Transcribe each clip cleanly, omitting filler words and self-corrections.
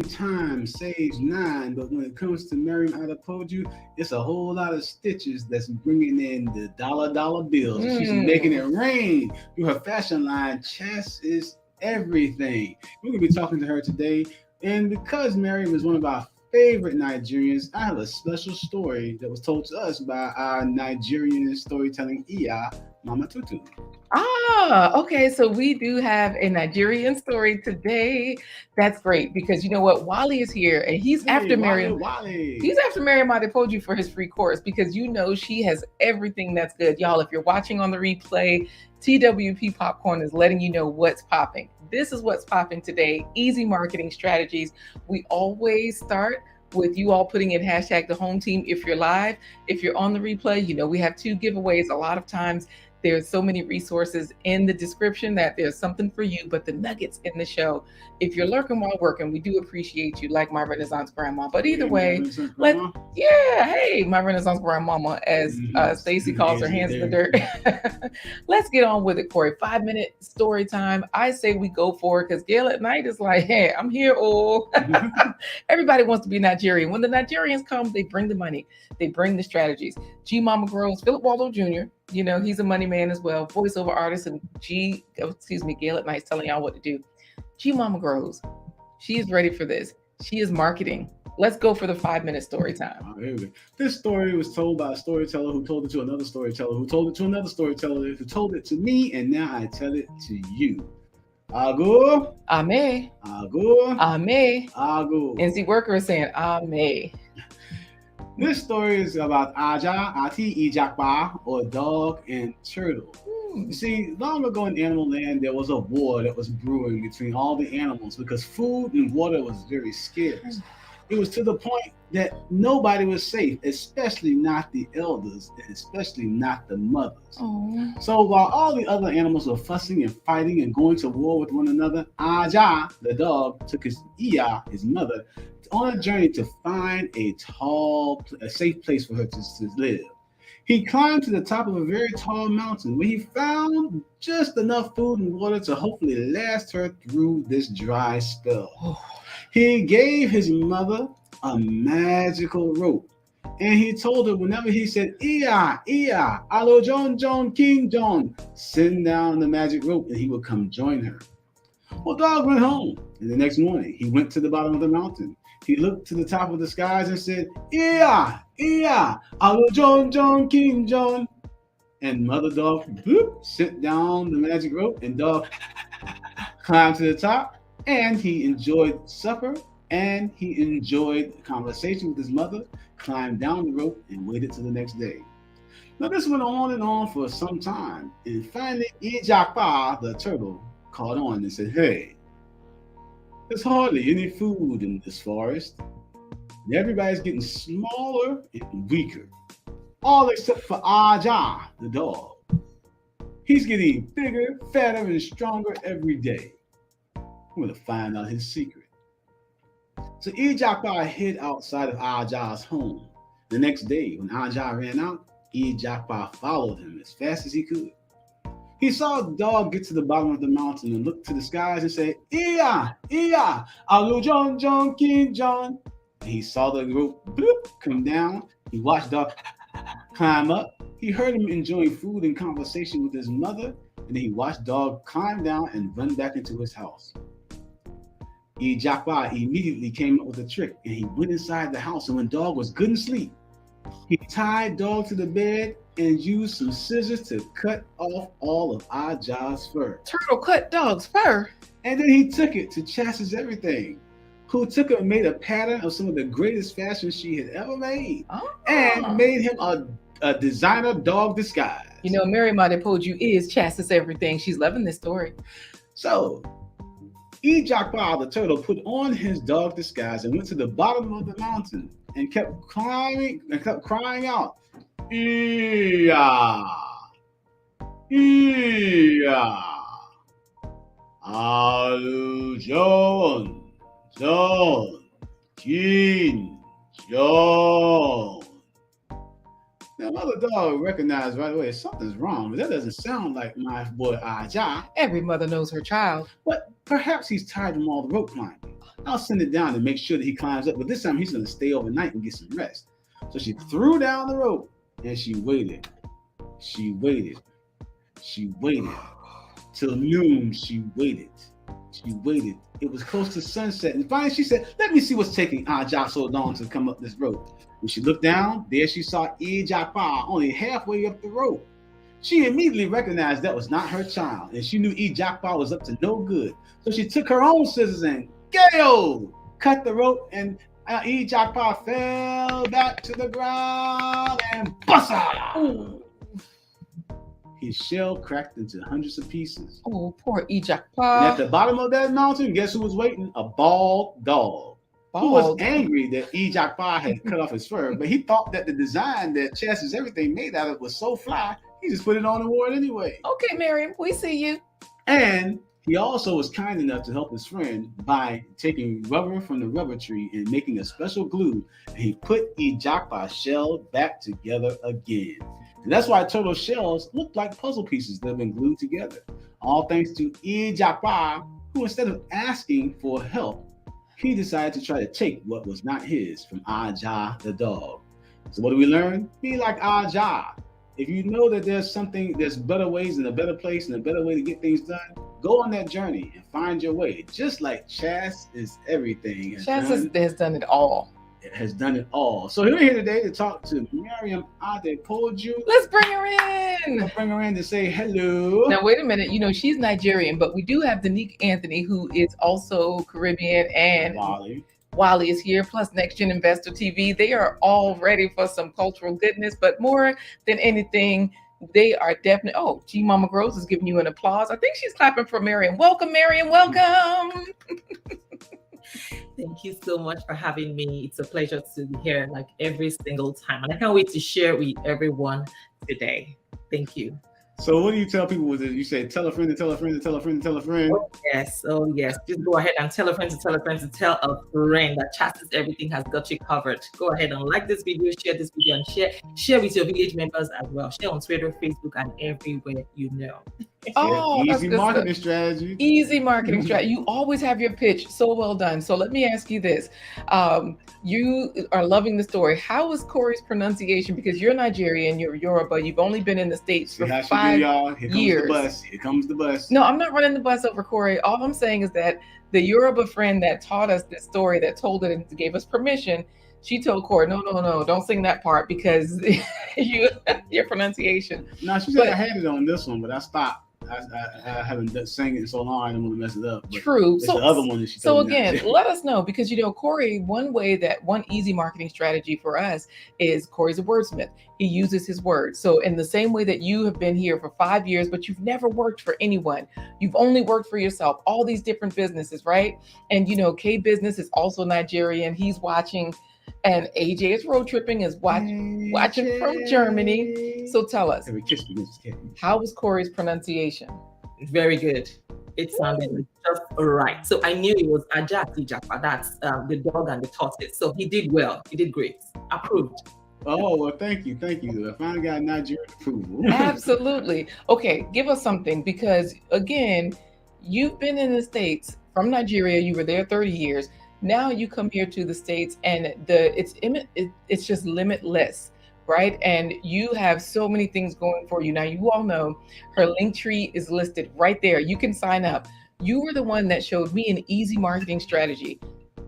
time saves nine, but when it comes to Mariam Adapoju, it's a whole lot of stitches that's bringing in the dollar bills. She's making it rain through her fashion line. Chess is everything. We're gonna be talking to her today, and because Mariam is one of our favorite Nigerians, I have a special story that was told to us by our Nigerian storytelling Iya Mama Tutu. Okay. So we do have a Nigerian story today. That's great because you know what? Wally is here and he's after Mariam. Wally. He's after Mariam Adepoju for his free course because you know she has everything that's good. Y'all, if you're watching on the replay, TWP Popcorn is letting you know what's popping. This is what's popping today. Easy marketing strategies. We always start with you all putting in hashtag the home team if you're live. If you're on the replay, you know we have 2 giveaways. A lot of times there's so many resources in the description that there's something for you, but the nuggets in the show. If you're lurking while working, we do appreciate you, like my Renaissance grandma. But either way, hey, my Renaissance grandmama, as Stacy calls her, hands in the dirt. Let's get on with it, Corey. 5-minute story time. I say we go for it because Gail at night is like, hey, I'm here. Oh, everybody wants to be Nigerian. When the Nigerians come, they bring the money, they bring the strategies. G Mama Grows, Philip Waldo Jr., you know, he's a money man as well, voiceover artist, and Gail at Night's telling y'all what to do. G Mama Grows, she is ready for this. She is marketing. Let's go for the 5-minute story time. This story was told by a storyteller who told it to another storyteller who told it to another storyteller who told it to me, and now I tell it to you. Ago. Ame. Ago. Ame. Ago. NC Worker is saying Ame. This story is about Aja, Ati Ijakba, or dog and turtle. You see, long ago in animal land, there was a war that was brewing between all the animals because food and water was very scarce. It was to the point that nobody was safe, especially not the elders, and especially not the mothers. Aww. So while all the other animals were fussing and fighting and going to war with one another, Aja, the dog, took his Iya, his mother, on a journey to find a safe place for her to live. He climbed to the top of a very tall mountain where he found just enough food and water to hopefully last her through this dry spell. He gave his mother a magical rope, and he told her whenever he said, Iya, Iya, Alo John, John, King John, send down the magic rope and he would come join her. Well, dog went home, and the next morning he went to the bottom of the mountain. He looked to the top of the skies and said, Iya, Iya, Alo John, John, King John. And mother dog sent down the magic rope, and dog climbed to the top. And he enjoyed supper, and he enjoyed conversation with his mother, climbed down the rope, and waited till the next day. Now this went on and on for some time, and finally Ijakpa, the turtle, caught on and said, hey, there's hardly any food in this forest. And everybody's getting smaller and weaker, all except for Aja, the dog. He's getting bigger, fatter, and stronger every day. I'm going to find out his secret. So Ijakpa hid outside of Aja's home. The next day, when Aja ran out, Ijakpa followed him as fast as he could. He saw the dog get to the bottom of the mountain and look to the skies and say, Iya, Iya, Alo John, John, King John. And he saw the rope come down. He watched dog climb up. He heard him enjoying food and conversation with his mother. And then he watched dog climb down and run back into his house. Ijakpa immediately came up with a trick, and he went inside the house, and when dog was good and asleep, he tied dog to the bed and used some scissors to cut off all of Aja's fur. Turtle cut dog's fur? And then he took it to Chasis Everything, who took it and made a pattern of some of the greatest fashion she had ever made, and made him a designer dog disguise. You know, Mariam Adepoju is Chasis Everything. She's loving this story. So Ijakpa, the turtle, put on his dog disguise and went to the bottom of the mountain and kept climbing and kept crying out, Iya, Iya, Alu John, John, King John. Now, mother dog recognized right away something's wrong, but that doesn't sound like my boy Aja. Every mother knows her child. But perhaps he's tired from all the rope climbing. I'll send it down and make sure that he climbs up. But this time he's going to stay overnight and get some rest. So she threw down the rope and she waited. She waited. She waited. Till noon, she waited. She waited. It was close to sunset. And finally she said, let me see what's taking Aja so long to come up this rope. When she looked down, there she saw Ijapa only halfway up the rope. She immediately recognized that was not her child, and she knew Ijapa was up to no good. So she took her own scissors and cut the rope, and Ijapa fell back to the ground and bussa! His shell cracked into hundreds of pieces. Oh, poor Ijapa. And at the bottom of that mountain, guess who was waiting? A bald dog. Who was angry that Ijapa had cut off his fur, but he thought that the design that Chasis everything made out of was so fly, he just put it on and wore it anyway. Okay, Mariam, we see you. And he also was kind enough to help his friend by taking rubber from the rubber tree and making a special glue. And he put Ijapa's shell back together again. And that's why turtle shells look like puzzle pieces that have been glued together. All thanks to Ijapa, who instead of asking for help, he decided to try to take what was not his from Aja the dog. So what do we learn? Be like Aja. If you know that there's better ways and a better place and a better way to get things done, go on that journey and find your way. Just like Chas is everything. Chas has done it all. It has done it all. So we're here today to talk to Mariam Adi Dassler. Let's bring her in. Let's bring her in to say hello. Now, wait a minute. You know, she's Nigerian, but we do have Danique Anthony, who is also Caribbean, and Wally is here, plus Next Gen Investor TV. They are all ready for some cultural goodness, but more than anything, they are definitely. Oh, G Mama Gross is giving you an applause. I think she's clapping for Mariam. Welcome, Mariam. Welcome. Thank you so much for having me. It's a pleasure to be here like every single time. And I can't wait to share with everyone today. Thank you. So what do you tell people with it? You say, tell a friend to tell a friend to tell a friend to tell a friend. Oh yes. Just go ahead and tell a friend to tell a friend to tell a friend that Chasis Everything has got you covered. Go ahead and like this video, share this video, and share with your village members as well. Share on Twitter, Facebook, and everywhere you know. Oh, easy marketing strategy. Easy marketing strategy. You always have your pitch so well done. So let me ask you this. You are loving the story. How is Corey's pronunciation? Because you're Nigerian, you're Yoruba, you've only been in the States for 5 years. Here comes the bus. No, I'm not running the bus over Corey. All I'm saying is that the Yoruba friend that taught us this story, that told it and gave us permission, she told Corey, no, don't sing that part because your pronunciation. No, she said I had it on this one, but I stopped. I haven't sang it in so long, I didn't want to mess it up. True. So the other one that she told me again, let us know, because Corey, one easy marketing strategy for us is Corey's a wordsmith. He uses his words. So in the same way that you have been here for 5 years, but you've never worked for anyone, you've only worked for yourself, all these different businesses, right? And K Business is also Nigerian. He's watching. And AJ is road tripping, is watching from Germany. So tell us, how was Corey's pronunciation? Very good. It sounded just right. So I knew it was Ajati Japa. That's the dog and the tortoise. So he did well. He did great. Approved. Oh, well, thank you. I finally got Nigerian approval. Absolutely. Okay, give us something, because again, you've been in the States from Nigeria. You were there 30 years. Now you come here to the States, and it's just limitless, right? And you have so many things going for you. Now, you all know her link tree is listed right there. You can sign up. You were the one that showed me an easy marketing strategy.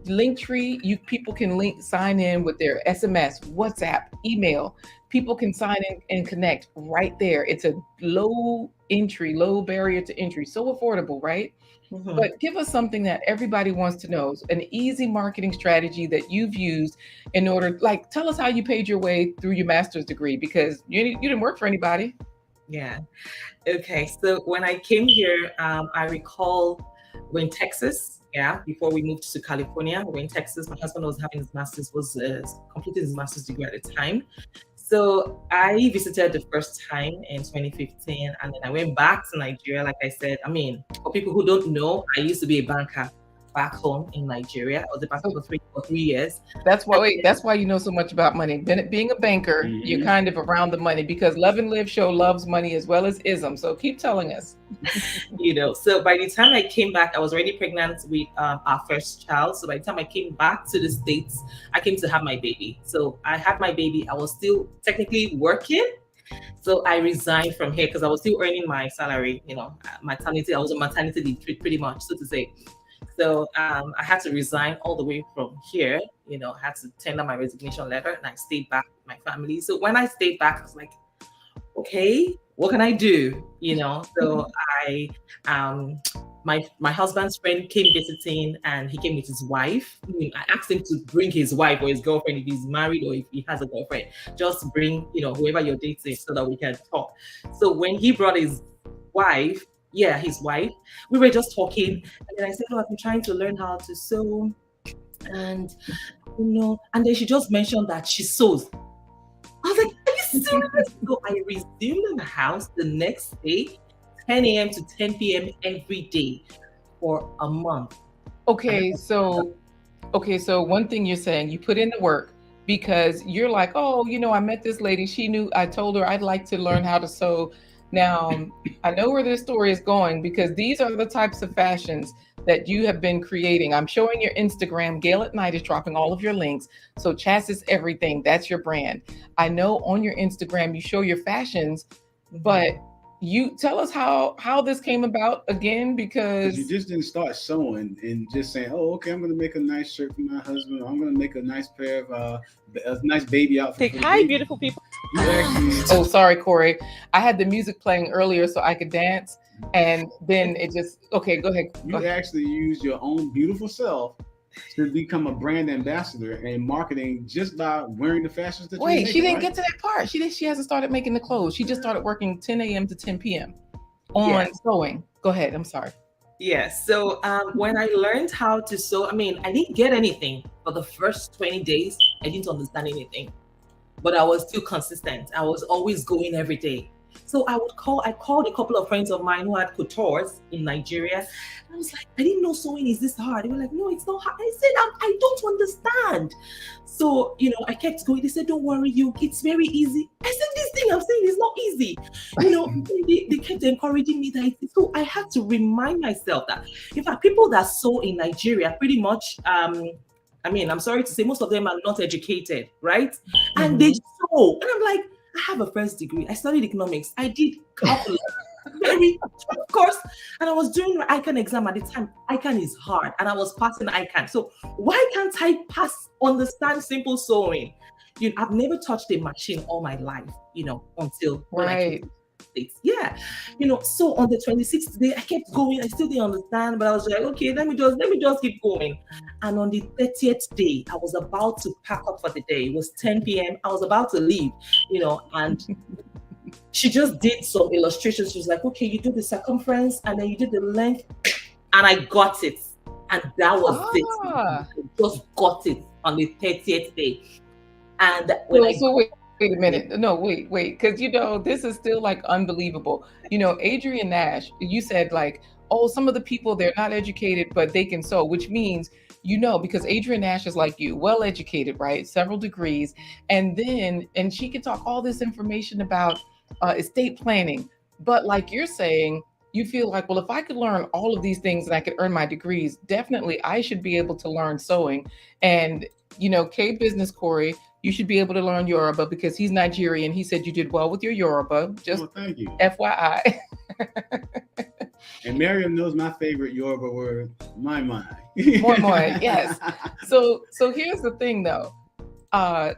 Linktree, people can sign in with their SMS, WhatsApp, email. People can sign in and connect right there. It's a low barrier to entry, so affordable, right? Mm-hmm. But give us something that everybody wants to know, an easy marketing strategy that you've used in order, tell us how you paid your way through your master's degree, because you didn't work for anybody. Yeah. Okay. So when I came here, I recall we're in Texas. Yeah. Before we moved to California, we're in Texas. My husband was having his master's, completing his master's degree at the time. So I visited the first time in 2015, and then I went back to Nigeria. Like I said, for people who don't know, I used to be a banker back home in Nigeria. I was back for 3 years. That's why you know so much about money. Being a banker, you're kind of around the money, because Love and Live show loves money as well as ism. So keep telling us. So by the time I came back, I was already pregnant with our first child. So by the time I came back to the States, I came to have my baby. So I had my baby. I was still technically working. So I resigned from here because I was still earning my salary, maternity. I was on maternity leave pretty much, so to say. So I had to resign all the way from here, I had to tender my resignation letter, and I stayed back with my family. So when I stayed back, I was like, okay, what can I do? So I my husband's friend came visiting, and he came with his wife. I asked him to bring his wife or his girlfriend if he's married or if he has a girlfriend. Just bring, whoever you're dating so that we can talk. So when he brought his wife, his wife, we were just talking, and then I said, I've been trying to learn how to sew, and and then she just mentioned that she sews. I was like, are you serious? So I resumed in the house the next day, 10 a.m. to 10 p.m. every day for a month. Okay, so one thing you're saying, you put in the work because you're like, I met this lady. I told her I'd like to learn how to sew. Now, I know where this story is going, because these are the types of fashions that you have been creating. I'm showing your Instagram. Gail at Night is dropping all of your links. So Chasis Everything, that's your brand. I know on your Instagram you show your fashions, but you tell us how this came about again, because you just didn't start sewing and just saying, okay, I'm going to make a nice shirt for my husband. I'm going to make a nice pair of a nice baby outfit. Hi, beautiful people. Oh, sorry, Corey. I had the music playing earlier so I could dance, and then it just, okay, go ahead. You actually use your own beautiful self to become a brand ambassador and marketing just by wearing the fashions that Wait, she didn't get to that part. She hasn't started making the clothes. She just started working 10 a.m. to 10 p.m. on sewing. Go ahead. I'm sorry. Yes. So when I learned how to sew, I didn't get anything for the first 20 days. I didn't understand anything, but I was still consistent. I was always going every day. So I called a couple of friends of mine who had coutures in Nigeria. And I was like, I didn't know sewing is this hard. They were like, no, it's not hard. I said, I don't understand. So, I kept going. They said, don't worry, it's very easy. I said, this thing I'm saying is not easy. They kept encouraging me that. So I had to remind myself that, in fact, people that sew in Nigeria pretty much, I'm sorry to say, most of them are not educated, right? Mm-hmm. And they sew. And I'm like, I have a first degree. I studied economics. I did calculus, very tough course, and I was doing my ICANN exam at the time. ICANN is hard, and I was passing ICANN. So why can't I understand simple sewing? I've never touched a machine all my life, until when I came to the States. Yeah, So on the 26th day, I kept going. I still didn't understand, but I was like, okay, let me just keep going. And on the 30th day, I was about to pack up for the day. It was 10 p.m. I was about to leave, and she just did some illustrations. She was like, okay, you do the circumference and then you do the length. And I got it. And that was it. I just got it on the 30th day. And when wait a minute. No, wait. Because, this is still like unbelievable. Adrian Nash, you said like, some of the people, they're not educated, but they can sew, which means, because Adrian Nash is like you, well-educated, right? Several degrees. And she can talk all this information about estate planning. But like you're saying, you feel like, well, if I could learn all of these things and I could earn my degrees, definitely I should be able to learn sewing. And, K Business Corey, you should be able to learn Yoruba because he's Nigerian. He said you did well with your Yoruba. Just thank you. FYI. And Mariam knows my favorite Yoruba word, moi. Moi, yes. So here's the thing though.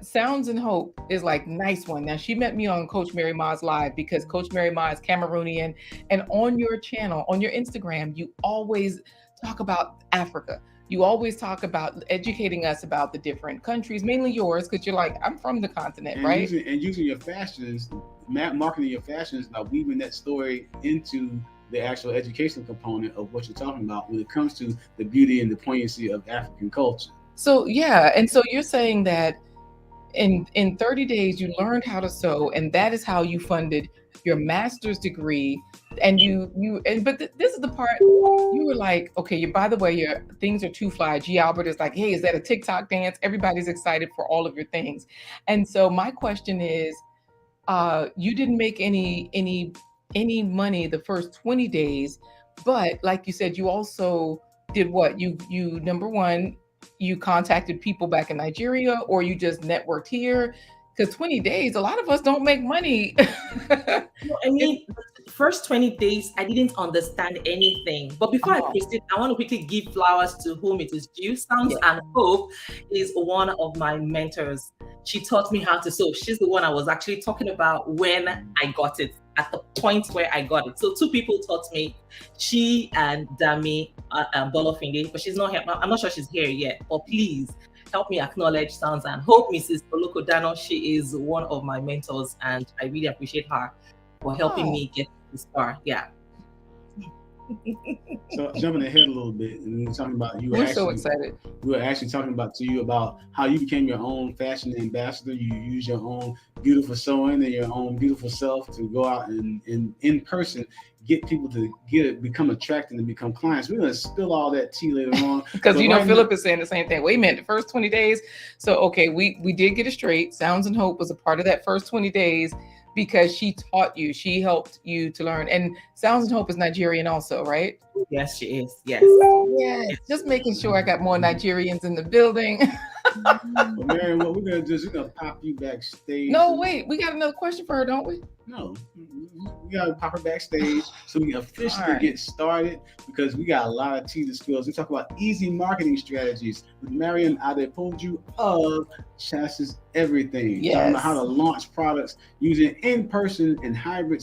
Sounds and Hope is like nice one. Now she met me on Coach Mary Ma's live because Coach Mary Ma is Cameroonian, and on your channel, on your Instagram, you always talk about Africa. You always talk about educating us about the different countries, mainly yours, because you're like, I'm from the continent, and right? Using your fashions, marketing your fashions, now weaving that story into the actual educational component of what you're talking about when it comes to the beauty and the poignancy of African culture. So yeah, and so you're saying that in 30 days you learned how to sew, and that is how you funded your master's degree, and this is the part you were like, okay, by the way, your things are too fly. G Albert is like, hey, is that a TikTok dance? Everybody's excited for all of your things. And so my question is, you didn't make any money the first 20 days, but like you said, you also did what? You number one, you contacted people back in Nigeria, or you just networked here? Because 20 days, a lot of us don't make money. No, I mean, the first 20 days, I didn't understand anything. But before I proceed, I want to quickly give flowers to whom it is due. Sounds and Hope is one of my mentors. She taught me how to sew. She's the one I was actually talking about when I got it, at the point where I got it. So 2 people taught me, she and Dami Bolofinde, but she's not here. I'm not sure she's here yet, but please help me acknowledge Sounds and Hope. Mrs. Olokodano, she is one of my mentors, and I really appreciate her for helping me get this far. Yeah. So jumping ahead a little bit, and we were talking about we're so excited. We were actually talking to you about how you became your own fashion ambassador. You use your own beautiful sewing and your own beautiful self to go out and in person get people to become attracted and become clients. We're gonna spill all that tea later on. Because Philip is saying the same thing. Wait a minute, the first 20 days. So okay, we did get it straight. Sounds and Hope was a part of that first 20 days. Because she taught you, she helped you to learn. And Sounds and Hope is Nigerian also, right? Yes, she is. Yes. Yes. Just making sure I got more Nigerians in the building. Well, Mariam, what we're gonna do is we're gonna pop you backstage. No, wait, we got another question for her, don't we? No, we gotta pop her backstage so we can officially get started, because we got a lot of tea to spill. We talk about easy marketing strategies with Mariam Adi Dassler of Chasis Everything. Yes. Talking about how to launch products using in-person and hybrid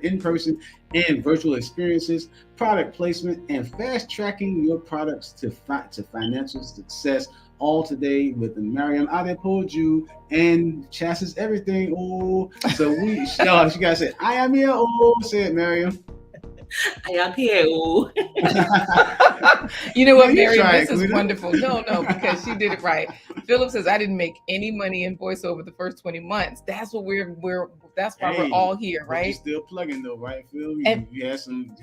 in-person and virtual experiences, product placement, and fast tracking your products to financial success. All today with Mariam Adi Dassler and Chasis Everything. Oh, so she gotta say, I am here. Oh, say it, Mariam. I am here. Oh. You know what, Mariam? This is wonderful. No, because she did it right. Philip says I didn't make any money in voiceover the first 20 months. That's what that's why we're all here, right? You're still plugging though, right, Phil? You had some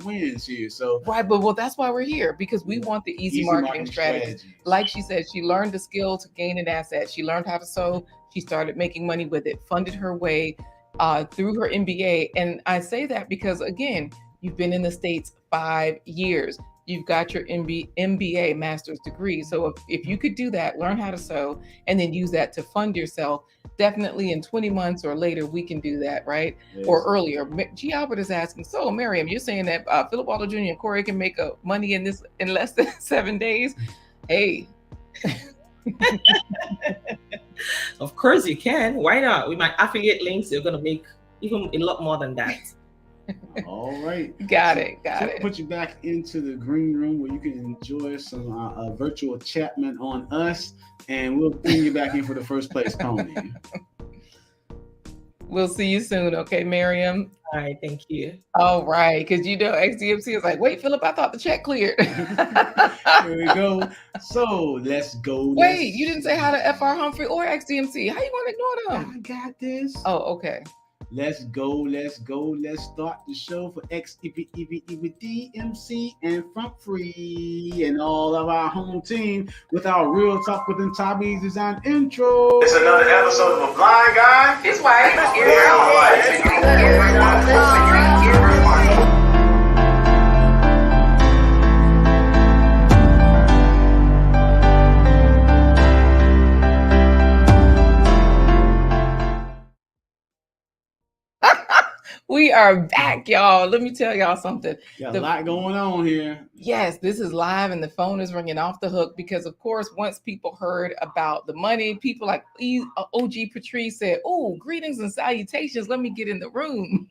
wins here. So right, but that's why we're here, because we want the easy marketing strategies. Like she said, she learned the skill to gain an asset. She learned how to sew. She started making money with it, funded her way through her MBA. And I say that because, again, you've been in the States 5 years. You've got your MBA master's degree. So if you could do that, learn how to sew, and then use that to fund yourself, definitely in 20 months or later, we can do that, right? Yes. Or earlier. G. Albert is asking, so Mariam, you're saying that Philip Waldo Jr. and Corey can make money in less than 7 days? Hey. Of course you can. Why not? With my affiliate links, you're going to make even a lot more than that. All right. Got it. Put you back into the green room where you can enjoy some virtual chatment on us, and we'll bring you back in for the first place pony. We'll see you soon, okay, Mariam? All right, thank you. All right, because XDMC is like, wait, Philip, I thought the check cleared. Here we go. So let's go. Wait, you didn't say hi to FR Humphrey or XDMC. How you going to ignore them? I got this. Oh, okay. Let's go. Let's start the show for DMC and Front Free and all of our home team with our Real Talk Within Tommy's Design intro. It's another episode of A Blind Guy. His wife. We are back, y'all. Let me tell y'all something. Got a lot going on here. Yes, this is live and the phone is ringing off the hook because, of course, once people heard about the money, people like OG Patrice said, oh, greetings and salutations. Let me get in the room.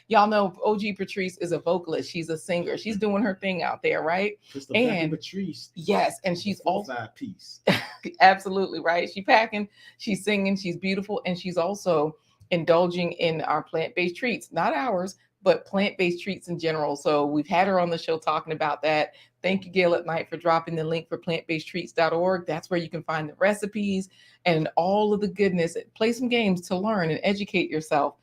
Y'all know OG Patrice is a vocalist. She's a singer. She's doing her thing out there, right? And Patrice. Yes, and she's also full-side piece. Absolutely, right? She's packing, she's singing, she's beautiful, and she's also indulging in our plant-based treats, not ours, but plant-based treats in general. So we've had her on the show talking about that. Thank you, Gail at Night, for dropping the link for plantbasedtreats.org. That's where you can find the recipes and all of the goodness. Play some games to learn and educate yourself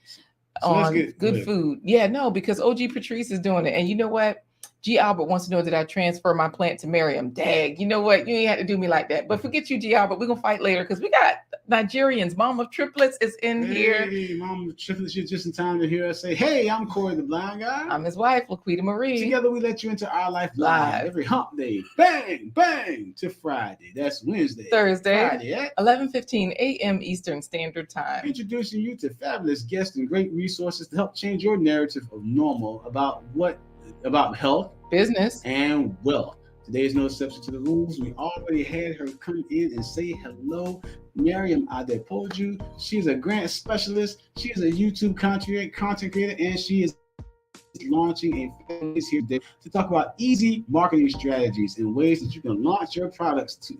on good food. Yeah, no, because OG Patrice is doing it. And you know what? G. Albert wants to know that I transfer my plant to Mariam. Dag, you know what? You ain't had to do me like that. But forget you, G. Albert. We're going to fight later because we got Nigerians. Mom of Triplets is in here. Hey, Mom of Triplets, you're just in time to hear us say, hey, I'm Corey the Blind Guy. I'm his wife, Laquita Marie. Together we let you into our life live every hump day. Bang, bang, to Friday. That's Wednesday. Thursday. Friday at 11:15 a.m. Eastern Standard Time. Introducing you to fabulous guests and great resources to help change your narrative of normal about health, business, and wealth. Today is no exception to the rules. We already had her come in and say hello. Mariam Adepoju. She's a grant specialist. She is a YouTube content creator, and she is launching a phase here today to talk about easy marketing strategies and ways that you can launch your products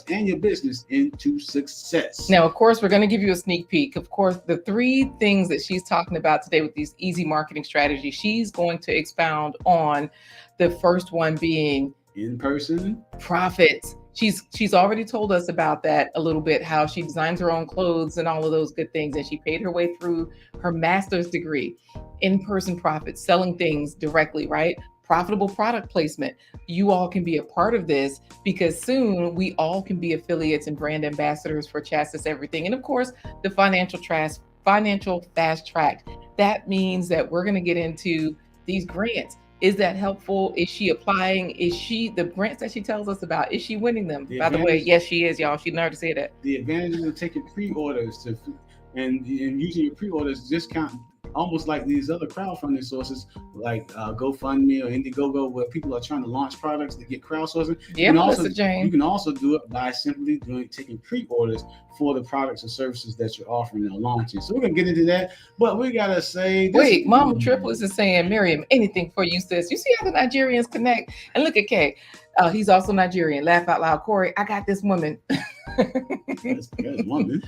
and your business into success. Now, of course, we're going to give you a sneak peek. Of course, the 3 things that she's talking about today with these easy marketing strategies, she's going to expound on the first one being in-person profits. She's already told us about that a little bit, how she designs her own clothes and all of those good things. And she paid her way through her master's degree. In-person profits, selling things directly, right? Profitable product placement. You all can be a part of this because soon we all can be affiliates and brand ambassadors for Chasis Everything. And of course, the financial fast track. That means that we're going to get into these grants. Is that helpful? Is she applying? Is she, the grants that she tells us about, is she winning them? By the way, yes, she is, y'all. She learned to say that. The advantages of taking pre-orders and using your pre-orders discount, almost like these other crowdfunding sources like GoFundMe or Indiegogo, where people are trying to launch products to get crowdsourcing. Yeah, Melissa Jane. You can also do it by simply taking pre-orders for the products and services that you're offering and launching. So we're gonna get into that, but we gotta say, wait, Mama Triplets is saying, Mariam, anything for you, sis. You see how the Nigerians connect? And look at Kay. He's also Nigerian. Laugh out loud. Corey, I got this woman. That's woman.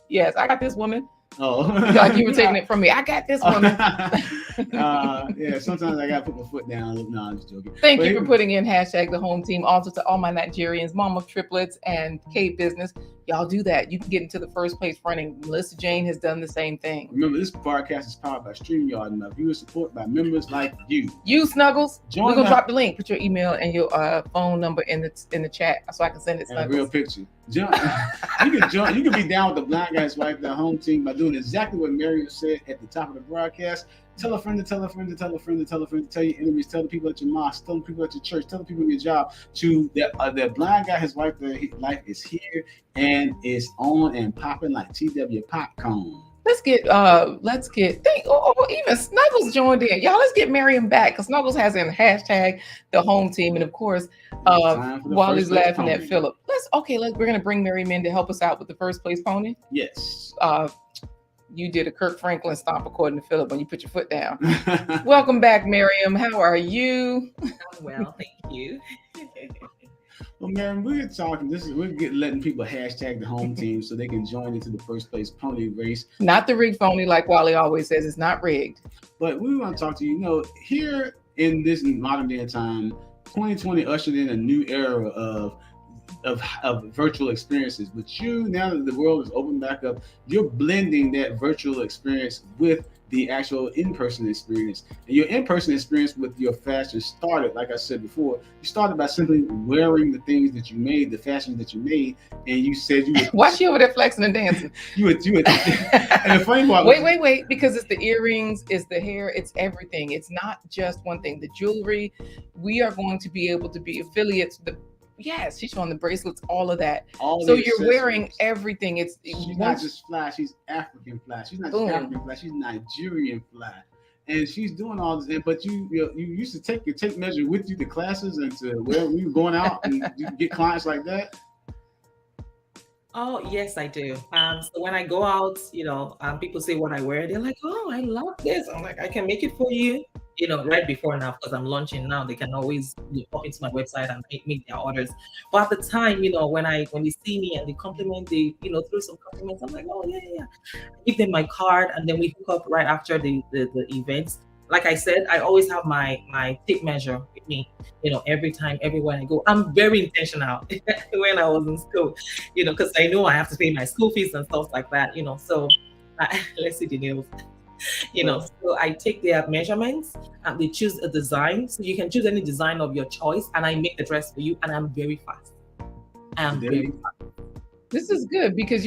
Yes, I got this woman. Oh, like you were taking it from me. I got this woman. Yeah, sometimes I gotta put my foot down. No, I'm just joking. Thank you for putting in hashtag the home team. Also to all my Nigerians, Mom of Triplets and K Business. Y'all do that. You can get into the first place running. Melissa Jane has done the same thing. Remember, this podcast is powered by StreamYard and our viewer support by members like you. You Snuggles. We're gonna drop the link. Put your email and your phone number in the chat so I can send it. Snuggles. A real picture. You can be down with the Blind Guy's Wife, the home team, by doing exactly what Mariam said at the top of the broadcast. Tell a friend to tell a friend to tell a friend to tell a friend to tell your enemies, tell the people at your mosque, tell the people at your church, tell the people in your job that Blind Guy, his wife, their life is here and it's on and popping like TW popcorn. Even Snuggles joined in. Y'all, let's get Mariam back because Snuggles has in hashtag the home team. And of course, while he's laughing at Philip, we're gonna bring Mariam in to help us out with the first place pony. Yes. You did a Kirk Franklin stomp according to Philip when you put your foot down. Welcome back, Mariam. How are you? I'm well, thank you. Well, Mariam, we're talking. Letting people hashtag the home team so they can join into the first place pony race. Not the rigged pony, like Wally always says. It's not rigged. But we want to talk to you. Here in this modern day time, 2020 ushered in a new era of virtual experiences. But now that the world is opened back up, you're blending that virtual experience with the actual in-person experience. And your in-person experience with your fashion started, like I said before, you started by simply wearing the things that you made, the fashion that you made, and you said you would... Why she over there flexing and dancing? you would. And the funny part... Wait, because it's the earrings, it's the hair, it's everything. It's not just one thing. The jewelry, we are going to be able to be affiliates. Yes, she's showing the bracelets, all of that. So you're wearing everything. She's not just fly, she's African fly. She's not just African fly, she's Nigerian fly. And she's doing all this. But you used to take your tape measure with you to classes and to wherever you were going out and you get clients like that? Oh, yes, I do. So when I go out, people say what I wear. They're like, oh, I love this. I'm like, I can make it for you. Right before now, because I'm launching now, they can always pop into my website and make their orders. But at the time, when they see me and they compliment, they, through some compliments, I'm like, oh, yeah. I give them my card and then we hook up right after the event. like I said, I always have my tape measure with me, every time, everywhere I go. I'm very intentional when I was in school, because I know I have to pay my school fees and stuff like that, so let's see the nails. So I take their measurements and they choose a design. So you can choose any design of your choice, and I make the dress for you, and I'm very fast. This is good because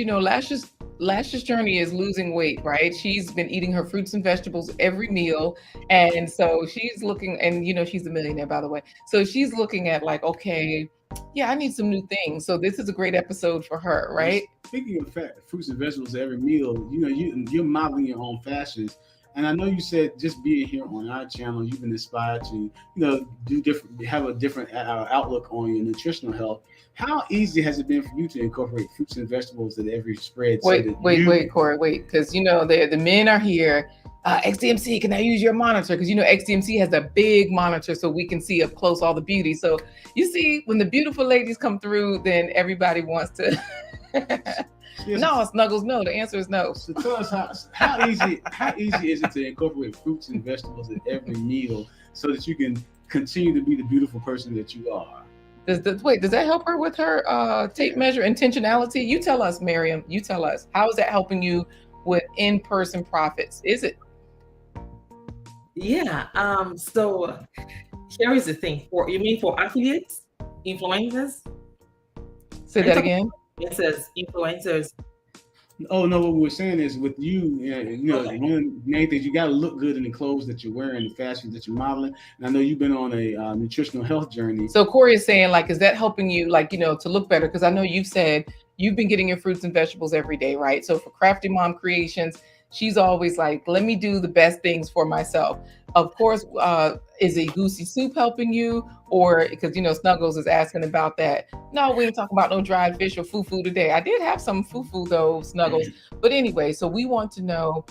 Lash's journey is losing weight, right? She's been eating her fruits and vegetables every meal, and so she's looking, and she's a millionaire, by the way. So she's looking at like, okay, yeah, I need some new things. So this is a great episode for her, right? Speaking of fruits and vegetables every meal, you're modeling your own fashions. And I know you said just being here on our channel, you've been inspired to, have a different outlook on your nutritional health. How easy has it been for you to incorporate fruits and vegetables in every spread? Wait, Corey, because the men are here. XDMC, can I use your monitor? Because XDMC has a big monitor so we can see up close all the beauty. So you see, when the beautiful ladies come through, then everybody wants to. Yes. No, Snuggles, no. The answer is no. So tell us how easy is it to incorporate fruits and vegetables in every meal so that you can continue to be the beautiful person that you are? Does that help her with her tape measure intentionality? You tell us, Mariam. You tell us. How is that helping you with in-person profits? Is it? Yeah. So here is the thing. For affiliates, influencers? Say that again. It says influencers. Oh no, what we're saying is with you, one of the main things, you got to look good in the clothes that you're wearing, the fashion that you're modeling. And I know you've been on a nutritional health journey. So Corey is saying, like, is that helping you, like, to look better? Because I know you've said you've been getting your fruits and vegetables every day, right? So for Crafty Mom Creations, she's always like, let me do the best things for myself. Of course, is a goosey soup helping you? Or because, Snuggles is asking about that. No, we ain't talking about no dried fish or fufu today. I did have some fufu though, Snuggles. But anyway, so we want to know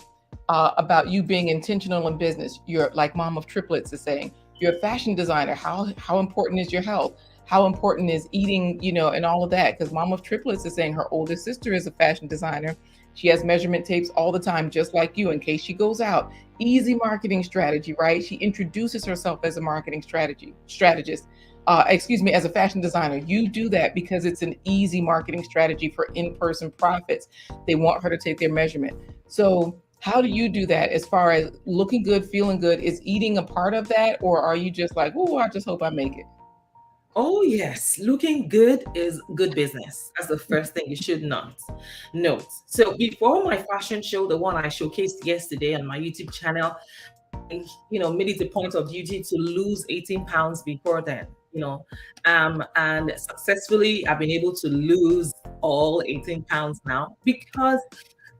about you being intentional in business. You're like Mom of Triplets is saying, you're a fashion designer. How important is your health? How important is eating, and all of that? Because Mom of Triplets is saying her oldest sister is a fashion designer. She has measurement tapes all the time, just like you, in case she goes out. Easy marketing strategy, right? She introduces herself as a marketing strategist. As a fashion designer. You do that because it's an easy marketing strategy for in-person profits. They want her to take their measurement. So how do you do that as far as looking good, feeling good? Is eating a part of that? Or are you just like, oh, I just hope I make it? Oh, yes. Looking good is good business. That's the first thing you should note. So before my fashion show, the one I showcased yesterday on my YouTube channel, I, made it a point of duty to lose 18 pounds before then, and successfully I've been able to lose all 18 pounds now because,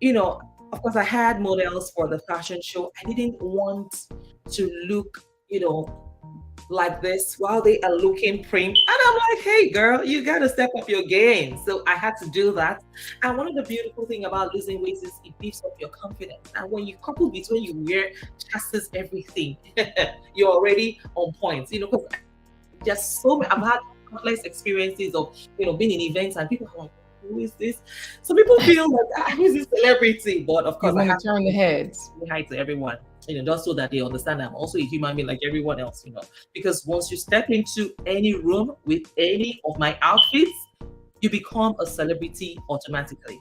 of course I had models for the fashion show. I didn't want to look, like this while they are looking prim. And I'm like, hey girl, you got to step up your game. So I had to do that. And one of the beautiful thing about losing weight is it beefs up your confidence. And when you couple between you wear Chasis everything, you're already on point, because just I've had countless experiences of, being in events and people are like, who is this? So people feel like, who is this celebrity? But of course, I have to turn the heads. Say hi to everyone. Just so that they understand I'm also a human being like everyone else, because once you step into any room with any of my outfits, you become a celebrity automatically.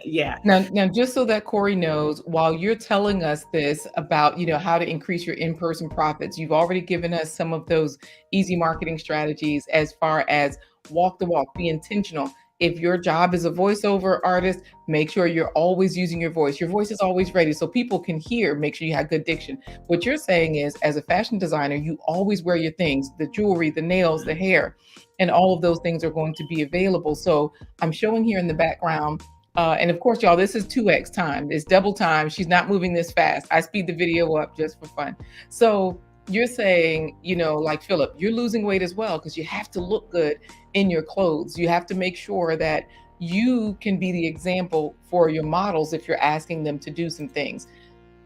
Yeah. Now, just so that Corey knows, while you're telling us this about, how to increase your in-person profits, you've already given us some of those easy marketing strategies as far as walk the walk, be intentional. If your job is a voiceover artist, make sure you're always using your voice. Your voice is always ready so people can hear. Make sure you have good diction. What you're saying is, as a fashion designer, you always wear your things, the jewelry, the nails, the hair, and all of those things are going to be available. So I'm showing here in the background. And of course, y'all, this is 2x time. It's double time. She's not moving this fast. I speed the video up just for fun. So you're saying, like Philip, you're losing weight as well because you have to look good in your clothes. You have to make sure that you can be the example for your models if you're asking them to do some things.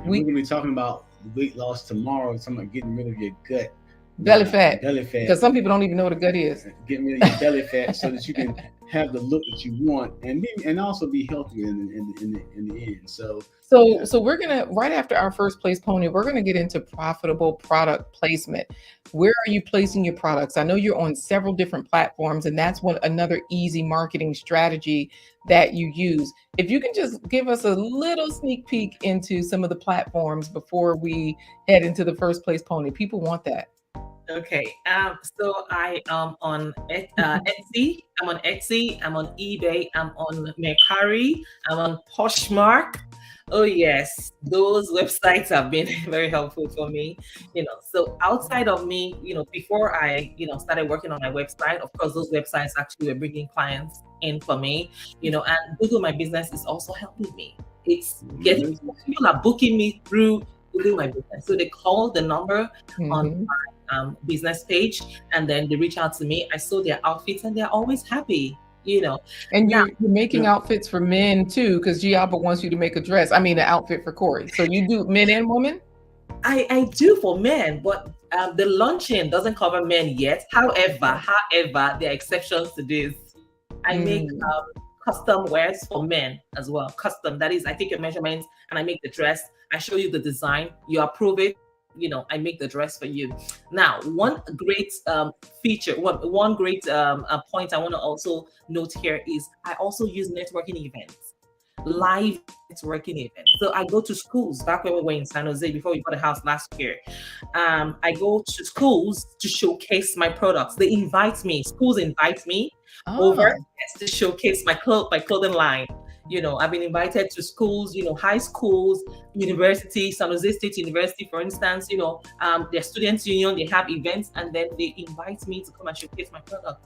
We're going to be talking about weight loss tomorrow, talking about getting rid of your gut. Belly fat. Belly fat. Because some people don't even know what a gut is. Get rid of your belly fat so that you can have the look that you want and also be healthy in the end. So we're gonna, right after our first place pony, we're gonna get into profitable product placement. Where are you placing your products? I know you're on several different platforms, and that's another easy marketing strategy that you use. If you can just give us a little sneak peek into some of the platforms before we head into the first place pony. People want that. Okay. So I am on Etsy. I'm on Etsy. I'm on eBay. I'm on Mercari. I'm on Poshmark. Oh yes, those websites have been very helpful for me. So outside of me, before I, started working on my website, of course, those websites actually were bringing clients in for me. And Google My Business is also helping me. It's getting people are booking me through Google My Business. So they call the number on my business page, and then they reach out to me. I saw their outfits, and they're always happy. And you're making outfits for men too, because Giaba wants you to make an outfit for Corey. So you do men and women? I do for men, but the launching doesn't cover men yet. However, there are exceptions to this. I make custom wears for men as well. Custom, that is, I take your measurements and I make the dress. I show you the design, you approve it. I make the dress for you. Now, one great feature, one great point I want to also note here is I also use networking events, live networking events. So I go to schools. Back when we were in San Jose, before we bought a house last year, I go to schools to showcase my products. They invite me. Schools invite me over to showcase my clothing line. I've been invited to schools, high schools, university, San Jose State University, for instance, their students union, they have events, and then they invite me to come and showcase my product,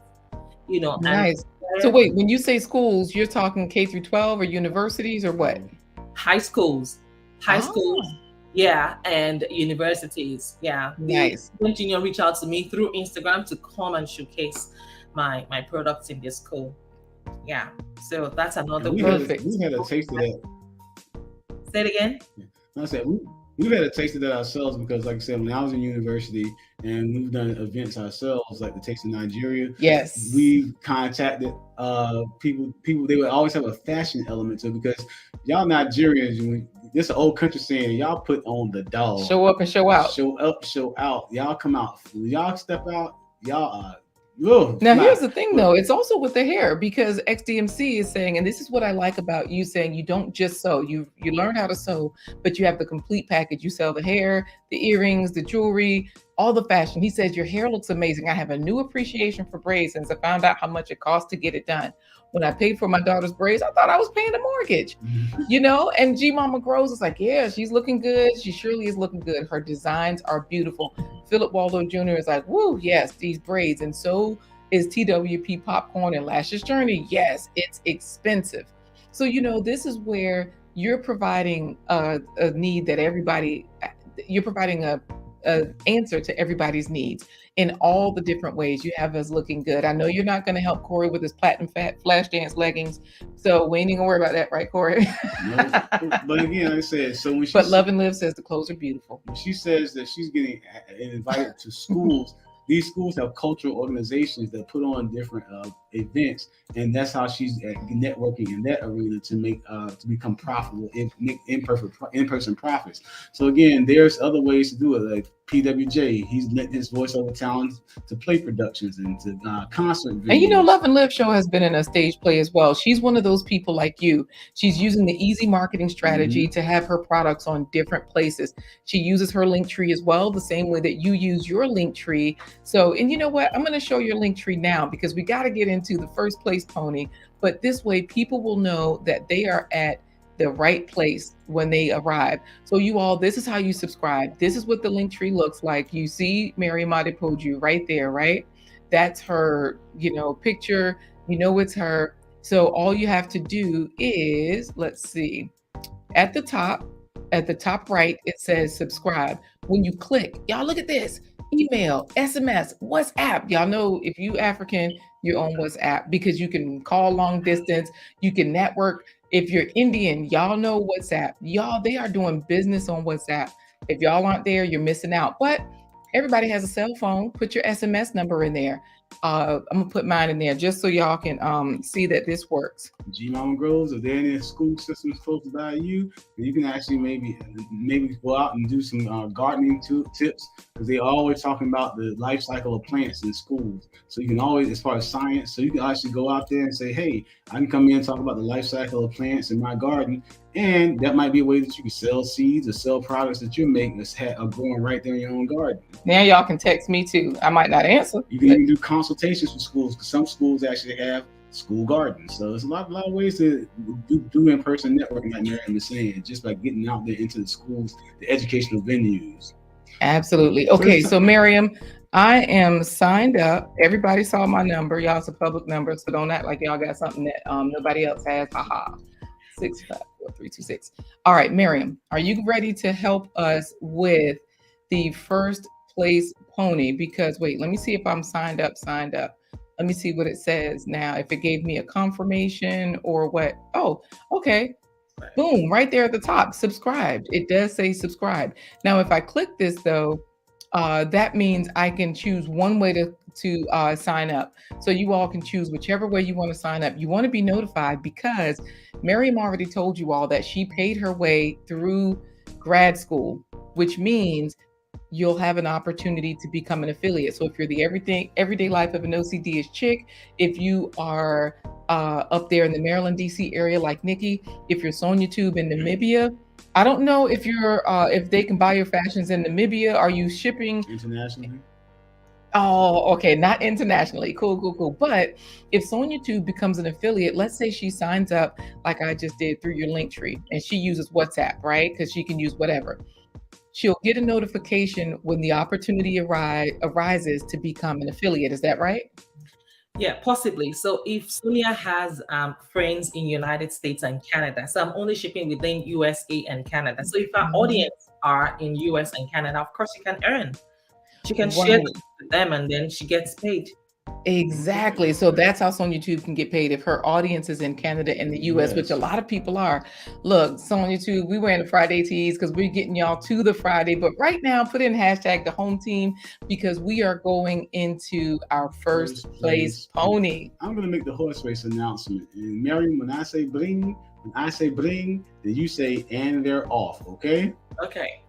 Nice. So wait, when you say schools, you're talking K through 12 or universities or what? High schools, yeah, and universities, yeah. Nice. The student union reach out to me through Instagram to come and showcase my products in their school. Yeah, so that's another perfect. We've had a taste of that. Say it again. I said we've had a taste of that ourselves because, like I said, when I was in university and we've done events ourselves, like the Taste of Nigeria. Yes, we contacted people. They would always have a fashion element to it because y'all Nigerians, this is an old country saying, y'all put on the dog. Show up and show out. Show up, show out. Y'all come out. Y'all step out. Y'all are. Now, here's the thing, though. It's also with the hair, because XDMC is saying, and this is what I like about you saying, you don't just sew. You learn how to sew, but you have the complete package. You sell the hair, the earrings, the jewelry, all the fashion. He says, your hair looks amazing. I have a new appreciation for braids since I found out how much it costs to get it done. When I paid for my daughter's braids, I thought I was paying a mortgage, and G Mama Grows is like, yeah, she's looking good. She surely is looking good. Her designs are beautiful. Philip Waldo Jr. is like, woo, yes, these braids. And so is TWP Popcorn and Lashes Journey. Yes, it's expensive. So, this is where you're providing a need that you're providing a answer to everybody's needs in all the different ways. You have us looking good. I know you're not going to help Corey with his platinum fat flash dance leggings, so we ain't even gonna worry about that, right, Corey? No, but again, like I said, so when Love and Live says the clothes are beautiful. When she says that she's getting invited to schools, these schools have cultural organizations that put on different events, and that's how she's networking in that arena to make to become profitable, in-person profits. So again, there's other ways to do it. Like PWJ, he's lent his voiceover talent to play productions and to concert videos. And Love and Live show has been in a stage play as well. She's one of those people like you. She's using the easy marketing strategy to have her products on different places. She uses her link tree as well, the same way that you use your link tree. So, and you know what? I'm going to show your link tree now because we got to get into the first place pony. But this way, people will know that they are at the right place when they arrive. So you all, this is how you subscribe. This is what the link tree looks like. You see Mariam Adepoju right there, right? That's her, picture. It's her. So all you have to do is, let's see, at the top right, it says subscribe. When you click, y'all look at this. Email, SMS, WhatsApp. Y'all know if you African, you're on WhatsApp because you can call long distance, you can network. If you're Indian, y'all know WhatsApp. Y'all, they are doing business on WhatsApp. If y'all aren't there, you're missing out. But Everybody has a cell phone. Put your SMS number in there. I'm gonna put mine in there just so y'all can see that this works. G Mama Grows, if there are any school systems close by you, then you can actually maybe go out and do some gardening tips, because they're always talking about the life cycle of plants in schools. So you can always, as far as science, so you can actually go out there and say, hey, I can come in and talk about the life cycle of plants in my garden. And that might be a way that you can sell seeds or sell products that you're making that's growing right there in your own garden. Now y'all can text me too. I might not answer. You can even do consultations with schools, because some schools actually have school gardens. So there's a lot of ways to do in-person networking, like Mariam is saying, just by getting out there into the schools, the educational venues. Absolutely. Okay, so Mariam, I am signed up. Everybody saw my number. Y'all, it's a public number, so don't act like y'all got something that nobody else has. Haha. 654-326. All right, Mariam, are you ready to help us with the first place pony? Because wait, let me see if I'm signed up. Let me see what it says now. If it gave me a confirmation or what. Oh, okay. Boom, right there at the top, subscribed. It does say subscribe. Now, if I click this though, that means I can choose one way to sign up. So you all can choose whichever way you want to sign up. You want to be notified because Mariam already told you all that she paid her way through grad school, which means you'll have an opportunity to become an affiliate. So if you're the everyday life of an OCD-ish chick, if you are up there in the Maryland, DC area like Nikki, if you're SonyaTube in Namibia, I don't know if you're if they can buy your fashions in Namibia. Are you shipping internationally? Oh, okay, not internationally. Cool. But if SonyaTube becomes an affiliate, let's say she signs up like I just did through your link tree, and she uses WhatsApp, right? Because she can use whatever. She'll get a notification when the opportunity arises to become an affiliate. Is that right? Yeah, possibly. So if Sonia has friends in United States and Canada, so I'm only shipping within USA and Canada. So if our audience are in US and Canada, of course, she can earn. She can share with them and then she gets paid. Exactly. So that's how SonyaTube can get paid if her audience is in Canada and the US, which a lot of people are. Look, SonyaTube, we wearing the Friday tees because we're getting y'all to the Friday. But right now, put in hashtag the home team because we are going into our first place pony. I'm going to make the horse race announcement. And Mariam, when I say bring, then you say, and they're off. Okay? Okay.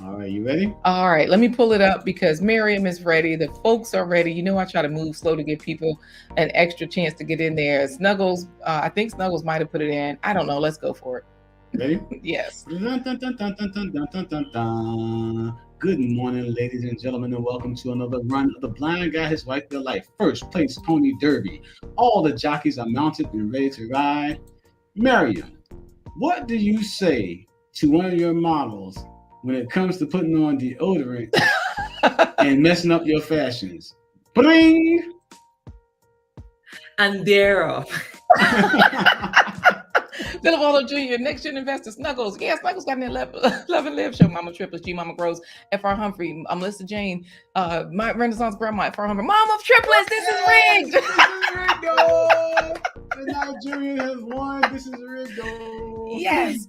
All right, you ready? All right, let me pull it up because Mariam is ready. The folks are ready. You know, I try to move slow to give people an extra chance to get in there. Snuggles, I think Snuggles might have put it in. I don't know. Let's go for it. Ready? Yes. Good morning, ladies and gentlemen, and welcome to another run of the Blind Guy His Wife Their Life First Place Pony Derby. All the jockeys are mounted and ready to ride. Mariam, what do you say to one of your models when it comes to putting on deodorant and messing up your fashions? Bring! And they're off. Philip Waldo Jr., next gen investor, Snuggles. Yeah, Snuggles got in Love and Live show. Mama Triplets, G Mama Grows, F.R. Humphrey, Melissa Jane, my Renaissance Grandma, F.R. Humphrey. Mom of Triplets, this is rigged. This is rigged, dog. The Nigerian has won. This is rigged, dog. Yes.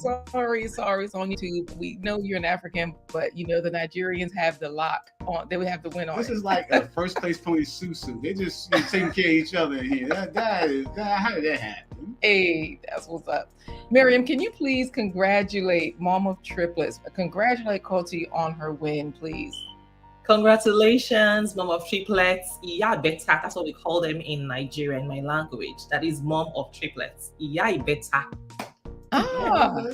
Sorry, it's on YouTube. We know you're an African, but you know the Nigerians have the lock on. They would have the win on. This is like a first place pony susu. They just taking care of each other in here. How did that happen? Hey, that's what's up. Mariam, can you please congratulate Mom of Triplets? Congratulate Koti on her win, please. Congratulations, Mom of Triplets. Iya beta. That's what we call them in Nigeria, in my language. That is Mom of Triplets. Iya beta. Ah.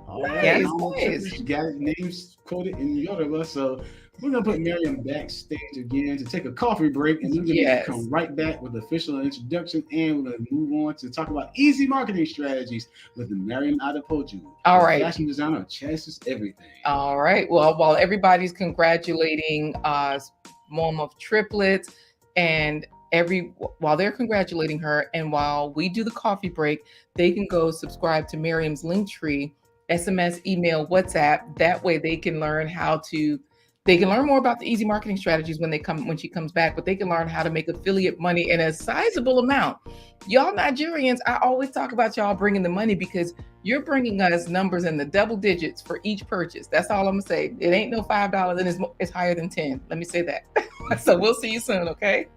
All right. Nice. You got names quoted in Yoruba, so we're gonna put Mariam backstage again to take a coffee break, and then we're gonna come right back with the official introduction, and we're gonna move on to talk about easy marketing strategies with the Mariam Adepoju. All right, fashion designer of Chasis everything. All right. Well, while everybody's congratulating Mom of Triplets, and while they're congratulating her, and while we do the coffee break, they can go subscribe to Mariam's Linktree, SMS, email, WhatsApp. That way they can learn how to They can learn more about the easy marketing strategies when she comes back, but they can learn how to make affiliate money in a sizable amount. Y'all Nigerians, I always talk about y'all bringing the money because you're bringing us numbers in the double digits for each purchase. That's all I'm gonna say. It ain't no $5 and it's higher than 10. Let me say that. So we'll see you soon, okay?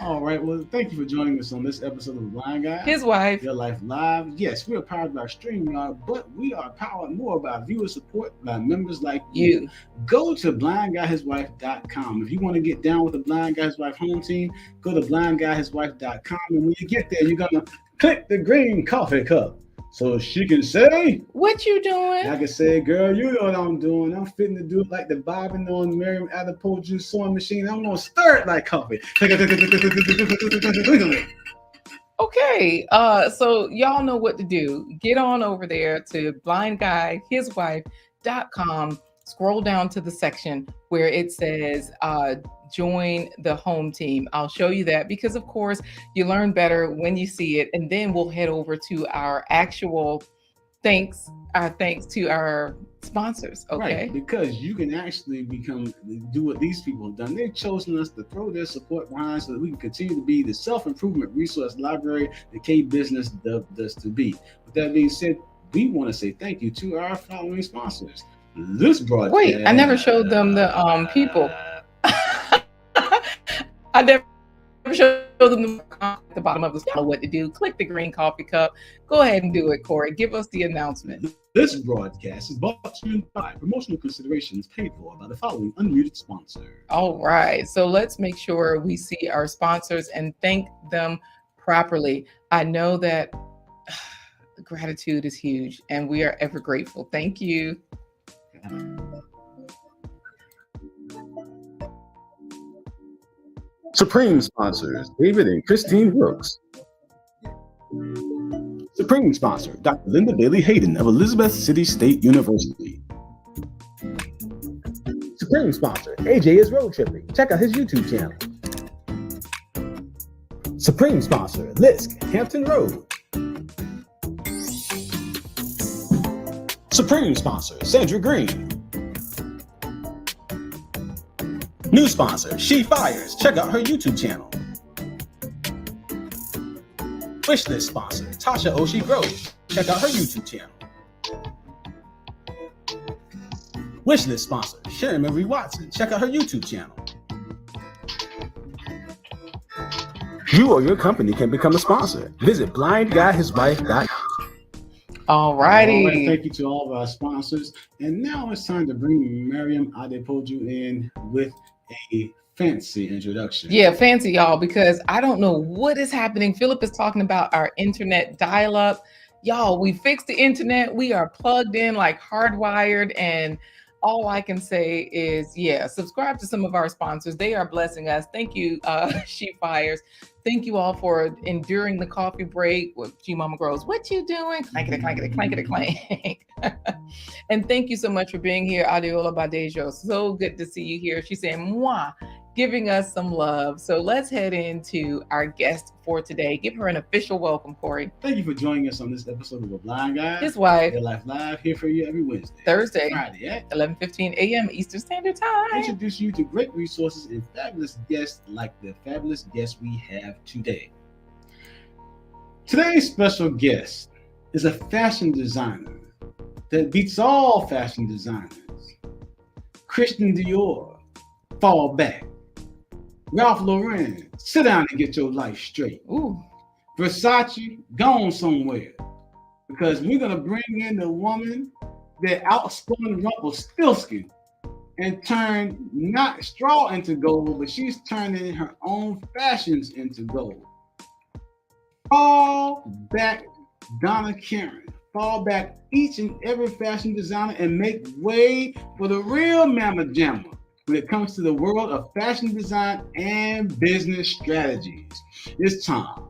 All right. Well, thank you for joining us on this episode of The Blind Guy. His wife. Your Life Live. Yes, we are powered by StreamYard, but we are powered more by viewer support by members like you. Go to blindguyhiswife.com. If you want to get down with the Blind Guy His Wife home team, go to blindguyhiswife.com. And when you get there, you're going to click the green coffee cup so she can say, "What you doing?" I can say, "Girl, you know what I'm doing. I'm fitting to do it like the bobbin on Mariam Adi Dassler sewing machine. I'm going to stir it like coffee." Okay, so y'all know what to do. Get on over there to blindguyhiswife.com. Scroll down to the section where it says join the home team. I'll show you that because, of course, you learn better when you see it. And then we'll head over to our actual thanks to our sponsors. Okay. Right, because you can actually do what these people have done. They've chosen us to throw their support behind so that we can continue to be the self-improvement resource library that K-Business does to be. With that being said, we want to say thank you to our following sponsors. This broadcast. Wait, I never showed them the people. I never showed them at the bottom of the screen what to do. Click the green coffee cup. Go ahead and do it, Corey. Give us the announcement. This broadcast is brought to you by promotional considerations paid for by the following unmuted sponsor. All right, so let's make sure we see our sponsors and thank them properly. I know that gratitude is huge, and we are ever grateful. Thank you. Supreme sponsors, David and Christine Brooks. Supreme sponsor, Dr. Linda Bailey Hayden of Elizabeth City State University. Supreme sponsor, AJ is road tripping. Check out his YouTube channel. Supreme sponsor, Lisk, Hampton Road. Supreme sponsor, Sandra Green. New sponsor, She Fires. Check out her YouTube channel. Wishlist sponsor, Tasha Oshie Grove. Check out her YouTube channel. Wishlist sponsor, Sharon Marie Watson. Check out her YouTube channel. You or your company can become a sponsor. Visit blindguyhiswife.com. All righty. Thank you to all of our sponsors. And now it's time to bring Mariam Adi Dassler in with a fancy introduction. Yeah, fancy, y'all, because I don't know what is happening. Philip is talking about our internet dial-up. Y'all, we fixed the internet. We are plugged in like hardwired. And all I can say is, yeah, subscribe to some of our sponsors. They are blessing us. Thank you, She Fires. Thank you all for enduring the coffee break with G Mama Grows. What you doing? Clankety, clankety, clankety, clank. And thank you so much for being here, Adiola Badejo. So good to see you here. She's saying, mwah, giving us some love. So let's head into our guest for today. Give her an official welcome, Corey. Thank you for joining us on this episode of The Blind Guy. His wife. Your Life Live, here for you every Wednesday. Thursday. Friday at 11:15 a.m. Eastern Standard Time. Introduce you to great resources and fabulous guests like the fabulous guests we have today. Today's special guest is a fashion designer that beats all fashion designers. Christian Dior, fall back. Ralph Lauren, sit down and get your life straight. Ooh. Versace, gone somewhere. Because we're going to bring in the woman that outspun Rumpelstiltskin and turned not straw into gold, but she's turning her own fashions into gold. Fall back, Donna Karen. Fall back each and every fashion designer and make way for the real Mama Jamma when it comes to the world of fashion design and business strategies. It's time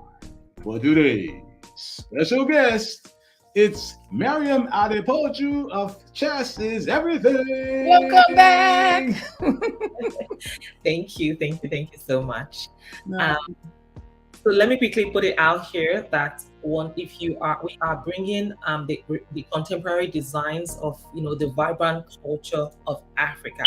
for today's special guest. It's Mariam Adi Dassler of Chasis Everything. Welcome back. Thank you so much. So let me quickly put it out here that we are bringing the contemporary designs of the vibrant culture of Africa.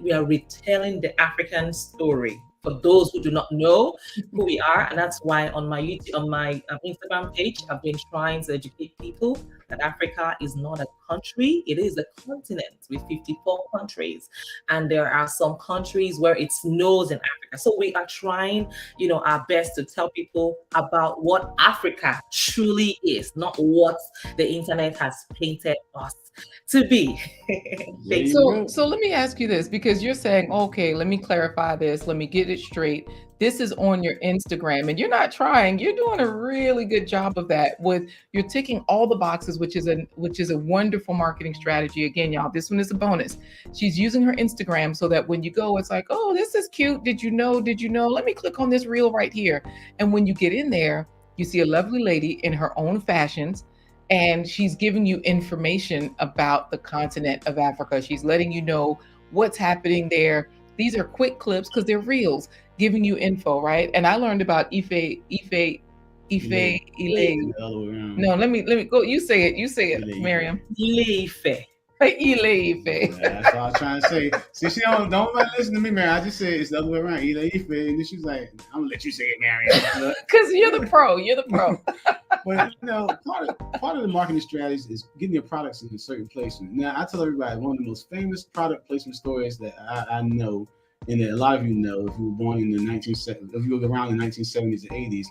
We are retelling the African story for those who do not know who we are, and that's why on my Instagram page, I've been trying to educate people that Africa is not a country; it is a continent with 54 countries, and there are some countries where it snows in Africa. So we are trying, our best to tell people about what Africa truly is, not what the internet has painted us to be. So let me ask you this, because you're saying, okay, let me clarify this. Let me get it straight. This is on your Instagram, and you're not trying. You're doing a really good job of that. You're ticking all the boxes, which is a wonderful marketing strategy. Again, y'all, this one is a bonus. She's using her Instagram so that when you go, it's like, oh, this is cute. Did you know? Let me click on this reel right here. And when you get in there, you see a lovely lady in her own fashions, and she's giving you information about the continent of Africa. She's letting you know what's happening there. These are quick clips because they're reels, giving you info, right? And I learned about Ife. No, let me go. You say it, Mariam. Ife. Ile-Ife. That's what I was trying to say. See, she don't listen to me, Mariam. I just said it's the other way around. Ile-Ife, and then she's like, "I'm gonna let you say it, Mariam." Because you're the pro. You're the pro. But part of the marketing strategy is getting your products in a certain placement. Now, I tell everybody one of the most famous product placement stories that I know, and that a lot of you know, if you were born in the 1970s, if you were around the 1970s and 80s.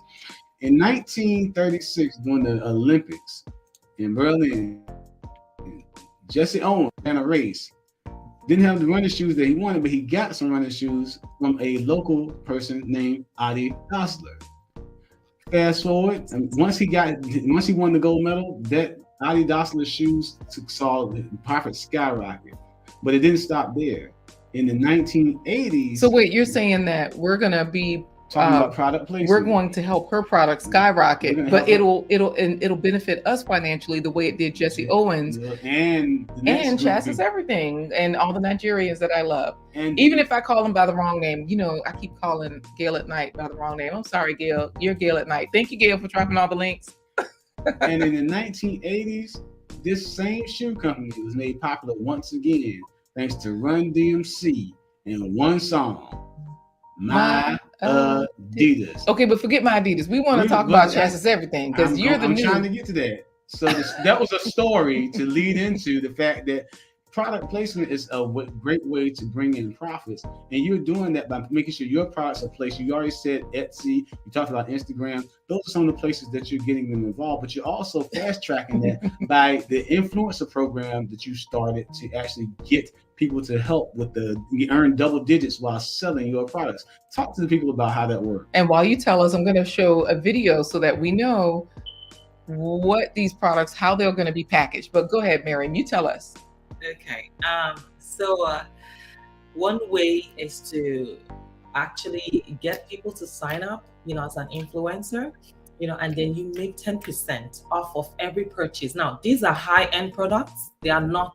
In 1936, during the Olympics in Berlin, Jessie Owens ran a race. Didn't have the running shoes that he wanted, but he got some running shoes from a local person named Adi Dassler. Fast forward, and once he won the gold medal, that Adi Dassler shoes saw the profit skyrocket. But it didn't stop there. In the 1980s. So wait, you're saying that we're gonna be talking about product placement. We're going to help her product skyrocket, but it'll benefit us financially the way it did Jessie Owens and Chasis everything and all the Nigerians that I love. And even if I call them by the wrong name, I keep calling Gail at Night by the wrong name. I'm sorry, Gail. You're Gail at Night. Thank you, Gail, for dropping all the links. And in the 1980s, this same shoe company was made popular once again thanks to Run DMC and one song. My Adidas. Okay, but forget my Adidas. We want to talk about Chasis everything because I'm trying to get to that. So that was a story to lead into the fact that product placement is a great way to bring in profits, and you're doing that by making sure your products are placed. You already said Etsy. You talked about Instagram. Those are some of the places that you're getting them involved. But you're also fast tracking that by the influencer program that you started to actually get people to help with you earn double digits while selling your products. Talk to the people about how that works. And while you tell us, I'm going to show a video so that we know what these products, how they're going to be packaged. But go ahead, Mariam, you tell us. Okay. So one way is to actually get people to sign up, as an influencer, and then you make 10% off of every purchase. Now, these are high-end products. They are not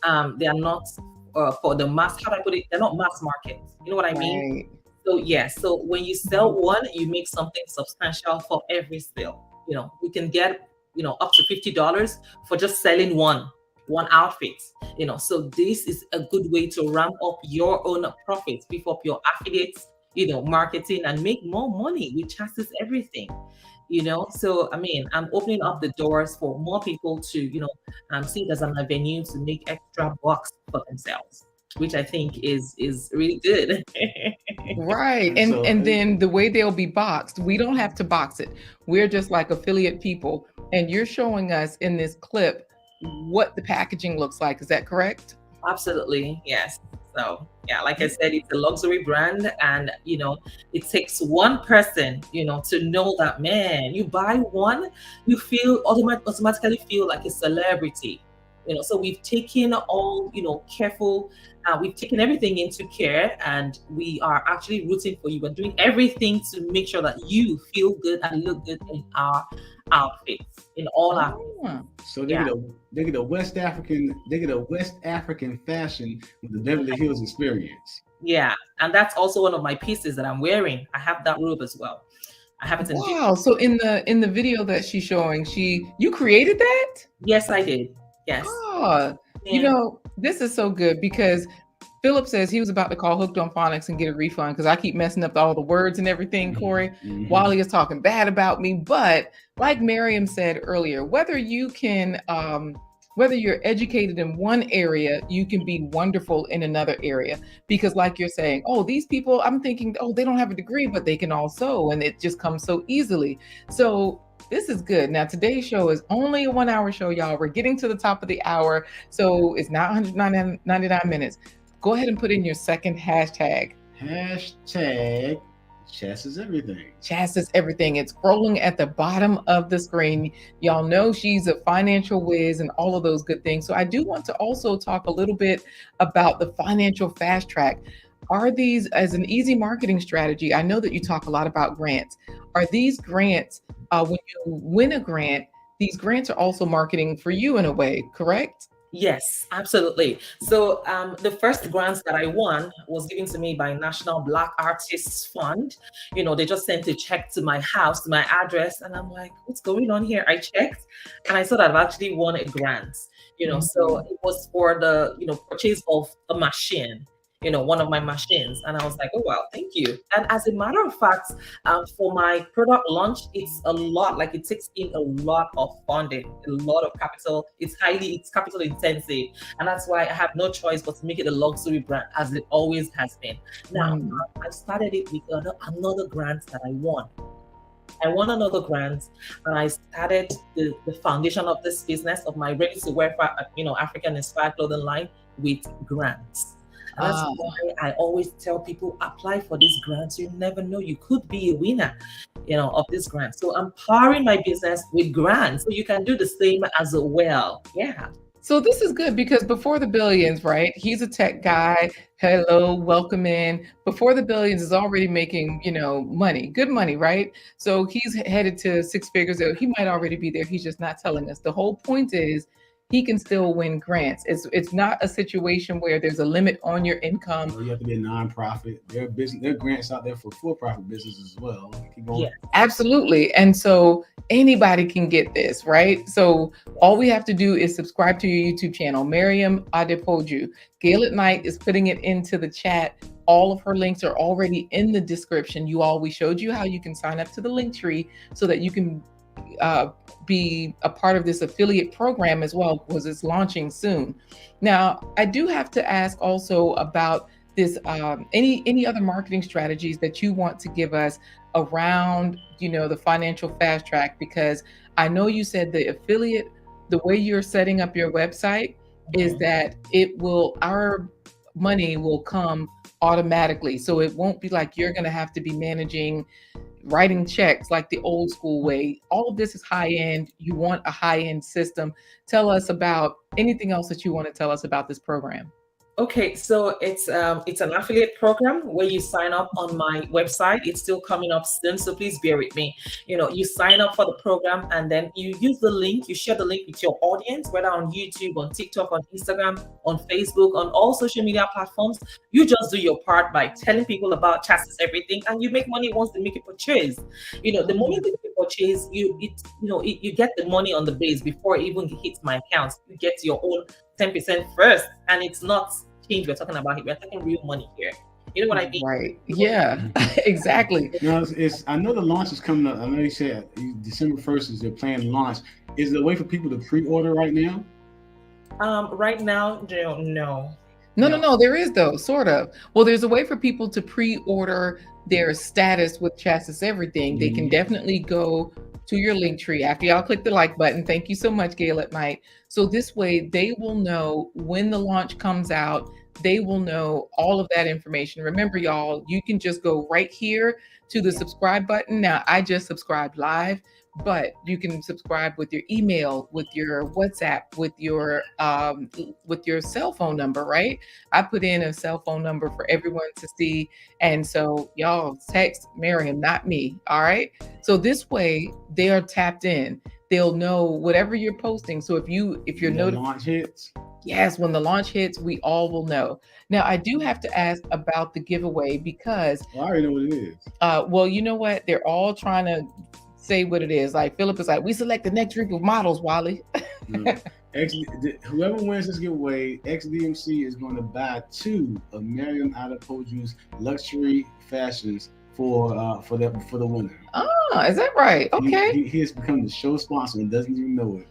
for the mass. How do I put it? They're not mass market. You know what I mean? Right. So yeah. So when you sell one, you make something substantial for every sale. You can get up to $50 for just selling one outfit. So this is a good way to ramp up your own profits, beef up your affiliates, marketing, and make more money with Chasis everything. So I'm opening up the doors for more people to see it as an avenue to make extra bucks for themselves, which I think is really good. Right. And then the way they'll be boxed, we don't have to box it. We're just like affiliate people, and you're showing us in this clip what the packaging looks like. Is that correct? Absolutely, yes. So yeah, like I said, it's a luxury brand, and it takes one person, to know that, man, you buy one, you feel automatically feel like a celebrity. So we've taken all, careful, we've taken everything into care, and we are actually rooting for you. We're doing everything to make sure that you feel good and look good in our outfits, in all our. So they get a West African fashion with the Beverly Hills experience. Yeah, and that's also one of my pieces that I'm wearing. I have that robe as well. I have it in video. Wow. So in the video that she's showing, you created that? Yes, I did. Yes. Oh, Yeah. this is so good because Philip says he was about to call Hooked on Phonics and get a refund because I keep messing up all the words and everything, Corey, while he is talking bad about me. But like Mariam said earlier, whether you're educated in one area, you can be wonderful in another area. Because like you're saying, oh, these people, I'm thinking, oh, they don't have a degree, but they can all sew, and it just comes so easily. So this is good. Now, today's show is only a 1 hour show, y'all. We're getting to the top of the hour. So it's not 199 minutes. Go ahead and put in your second hashtag. Hashtag Chasis everything. Chasis everything. It's scrolling at the bottom of the screen. Y'all know she's a financial whiz and all of those good things. So I do want to also talk a little bit about the financial fast track. Are these as an easy marketing strategy? I know that you talk a lot about grants. Are these grants, when you win a grant, these grants are also marketing for you in a way, correct? Yes, absolutely. So the first grants that I won was given to me by National Black Artists Fund. They just sent a check to my house, to my address, and I'm like, what's going on here? I checked, and I saw that I've actually won a grant. So it was for the purchase of a machine. One of my machines. And I was like, oh, wow, thank you. And as a matter of fact, for my product launch, it's a lot, like it takes in a lot of funding, a lot of capital. It's capital intensive. And that's why I have no choice but to make it a luxury brand, as it always has been. Now, I started it with another grant that I won. I won another grant, and I started the foundation of this business, of my ready-to-wear, African-inspired clothing line, with grants. And that's why I always tell people, apply for these grants. You never know, you could be a winner, of this grant. So I'm powering my business with grants, so you can do the same as well. Yeah. So this is good because Before the Billions, right? He's a tech guy. Hello, welcome in. Before the Billions is already making, money, good money, right? So he's headed to six figures. He might already be there. He's just not telling us. The whole point is he can still win grants. It's not a situation where there's a limit on your income. You have to be a nonprofit. There are grants out there for for-profit businesses as well. Keep going. Yeah, absolutely. And so anybody can get this, right? So all we have to do is subscribe to your YouTube channel. Mariam Adepoju. Gail at Night is putting it into the chat. All of her links are already in the description. We showed you how you can sign up to the link tree so that you can be a part of this affiliate program as well, because it's launching soon. Now, I do have to ask also about this, any other marketing strategies that you want to give us around, the financial fast track, because I know you said the affiliate, the way you're setting up your website is that our money will come automatically. So it won't be like you're going to have to be writing checks like the old school way. All of this is high end. You want a high end system. Tell us about anything else that you want to tell us about this program. Okay, so it's an affiliate program where you sign up on my website. It's still coming up soon, so please bear with me. You sign up for the program, and then you use the link. You share the link with your audience, whether on YouTube, on TikTok, on Instagram, on Facebook, on all social media platforms. You just do your part by telling people about Chasis everything, and you make money once they make a purchase. The moment they make a purchase, you get the money on the base before it even hits my account. You get your own 10% first, and it's not change we're talking about here. We're talking real money here. You know what I mean? Right. Yeah, exactly. I know the launch is coming up. I know you said December 1st is their planned launch. Is there a way for people to pre-order right now? Right now, no. No, there is though, sort of. Well, there's a way for people to pre-order their status with Chasis Everything. They can definitely go to your link tree after y'all click the like button. Thank you so much, Gail at Night. So this way they will know when the launch comes out. They will know all of that information. Remember, y'all, you can just go right here to the subscribe button. Now, I just subscribed live, but you can subscribe with your email, with your WhatsApp, with your cell phone number, right? I put in a cell phone number for everyone to see. And so y'all text Mariam, not me. All right. So this way they are tapped in. They'll know whatever you're posting. So if your launch hits. Yes, when the launch hits, we all will know. Now, I do have to ask about the giveaway because, Well, I already know what it is. well, you know what? They're all trying to say what it is. Like Philip is like, we select the next group of models, Wally. Whoever wins this giveaway, XDMC is going to buy 2 of Mariam Adapoju's luxury fashions for the winner. Oh, is that right? Okay. He has become the show sponsor and doesn't even know it.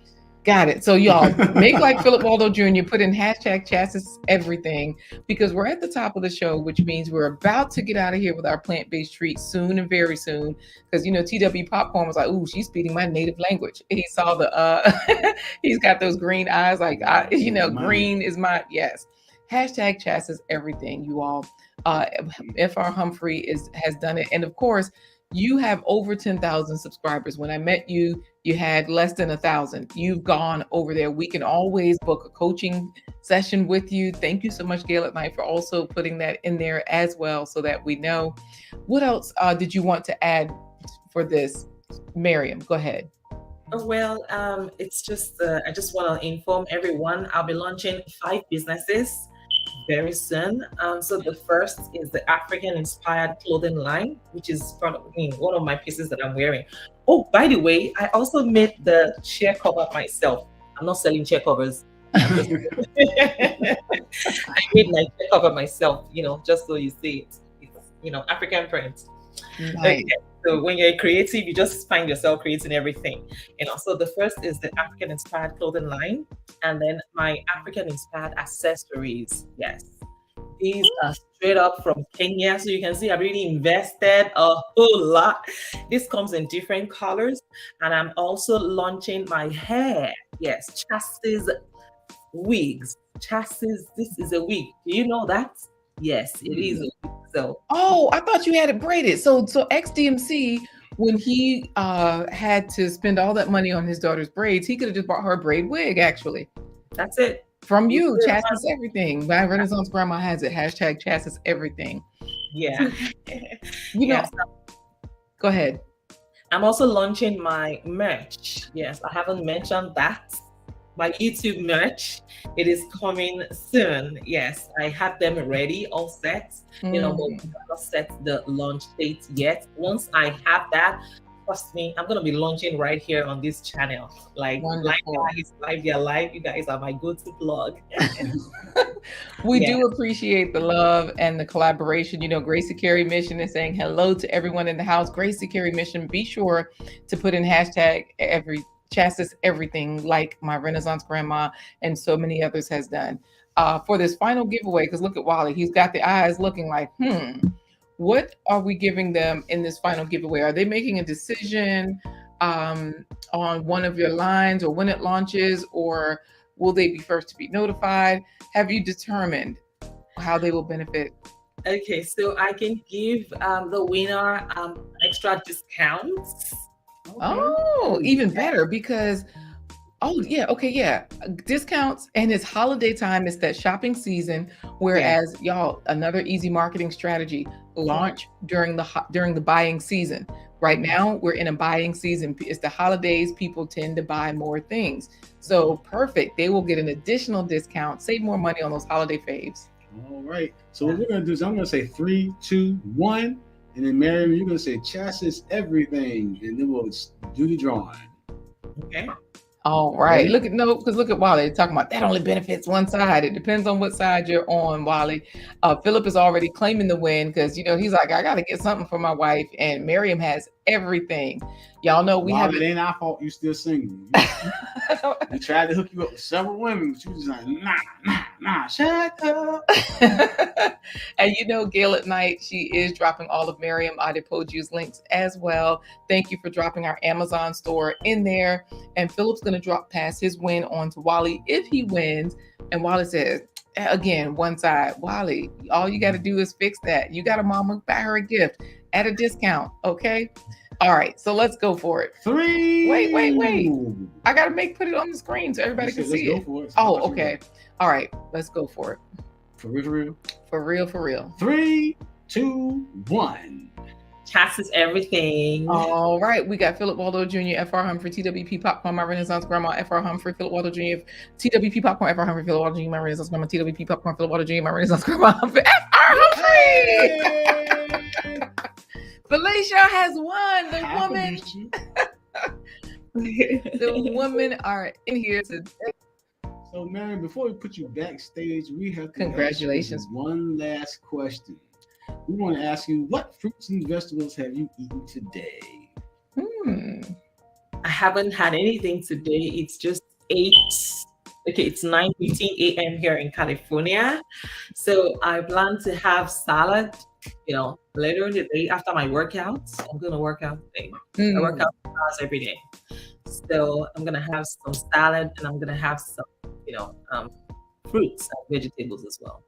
Got it. So y'all make like Philip Waldo Jr., put in hashtag Chasis everything, because we're at the top of the show, which means we're about to get out of here with our plant-based treats soon and very soon. Because, you know, TW Popcorn was like, ooh, she's speaking my native language. He saw the, he's got those green eyes like, green is my, yes. Hashtag Chasis everything, you all. FR Humphrey has done it. And of course, you have over 10,000 subscribers. When I met you, you had less than 1,000. You've gone over there. We can always book a coaching session with you. Thank you so much, Gail at Night, for also putting that in there as well, so that we know. What else did you want to add for this, Mariam? Go ahead. Well, it's just I just want to inform everyone. I'll be launching 5 businesses very soon. So the first is the African inspired clothing line, which is one of my pieces that I'm wearing. Oh, by the way, I also made the chair cover myself. I'm not selling chair covers. I made my chair cover myself, just so you see it. It's, African print. Nice. Okay. So when you're creative, you just find yourself creating everything. So the first is the African inspired clothing line, and then my African inspired accessories. Yes, these are straight up from Kenya. So you can see I've really invested a whole lot. This comes in different colors, and I'm also launching my hair. Yes, Chasis wigs. Chasis, this is a wig. Do you know that? Yes, it is a wig. So, I thought you had it braided. So XDMC, when he had to spend all that money on his daughter's braids, he could have just bought her a braid wig. Actually, that's it. From you, Chasis everything. My Renaissance grandma has it. Hashtag Chasis everything. Yeah. Go ahead. I'm also launching my merch. Yes, I haven't mentioned that. My YouTube merch, it is coming soon. Yes, I have them ready, all set. But we haven't set the launch date yet. Once I have that, trust me, I'm gonna be launching right here on this channel. Like live, you guys are my go-to blog. We do appreciate the love and the collaboration. Gracie Carey Mission is saying hello to everyone in the house. Gracie Carey Mission, be sure to put in hashtag Chasis everything, like my Renaissance grandma and so many others has done. For this final giveaway, because look at Wally, he's got the eyes looking like, what are we giving them in this final giveaway? Are they making a decision on one of your lines or when it launches, or will they be first to be notified? Have you determined how they will benefit? Okay, so I can give the winner extra discounts. Oh, even better, because discounts, and it's holiday time. It's that shopping season. Whereas y'all, another easy marketing strategy: launch during the buying season. Right now, we're in a buying season. It's the holidays. People tend to buy more things. So perfect. They will get an additional discount, save more money on those holiday faves. All right. So what we're gonna do is I'm gonna say 3, 2, 1. And then Mariam, you're gonna say Chasis everything, and then we'll do the drawing. Okay. All right. Look at Wally talking about that only benefits one side. It depends on what side you're on, Wally. Philip is already claiming the win because he's like, I gotta get something for my wife, and Mariam has everything. Y'all know it ain't our fault you still single. We tried to hook you up with several women, but you was like, nah, shut up. And Gail at Night, she is dropping all of Mariam Adepoju's links as well. Thank you for dropping our Amazon store in there. And Philip's gonna pass his win on to Wally if he wins. And Wally says, again, one side, Wally, all you got to do is fix that. You got a mama, buy her a gift at a discount, okay? All right, so let's go for it. 3. Wait. I gotta put it on the screen so everybody can see it. Oh, okay. All right, let's go for it. For real? For real. 3, 2, 1. Chasis everything. All right, we got Philip Waldo Jr., F.R. Humphrey, TWP Popcorn, My Renaissance Grandma, F.R. Humphrey, Philip Waldo Jr., TWP Popcorn, F.R. Humphrey, Philip Waldo Jr., My Renaissance Grandma, TWP Popcorn, Philip Waldo Jr., My Renaissance Grandma, F.R. Humphrey. Felicia has won. The women are in here today. So, Mariam, before we put you backstage, we have to Congratulations. ask you one last question. We want to ask you, what fruits and vegetables have you eaten today? I haven't had anything today. It's just 8. Okay, it's 9:15 a.m. here in California. So I plan to have salad, later in the day after my workouts. I'm going to work out today. I work out 2 hours every day. So I'm going to have some salad and I'm going to have some, fruits and vegetables as well.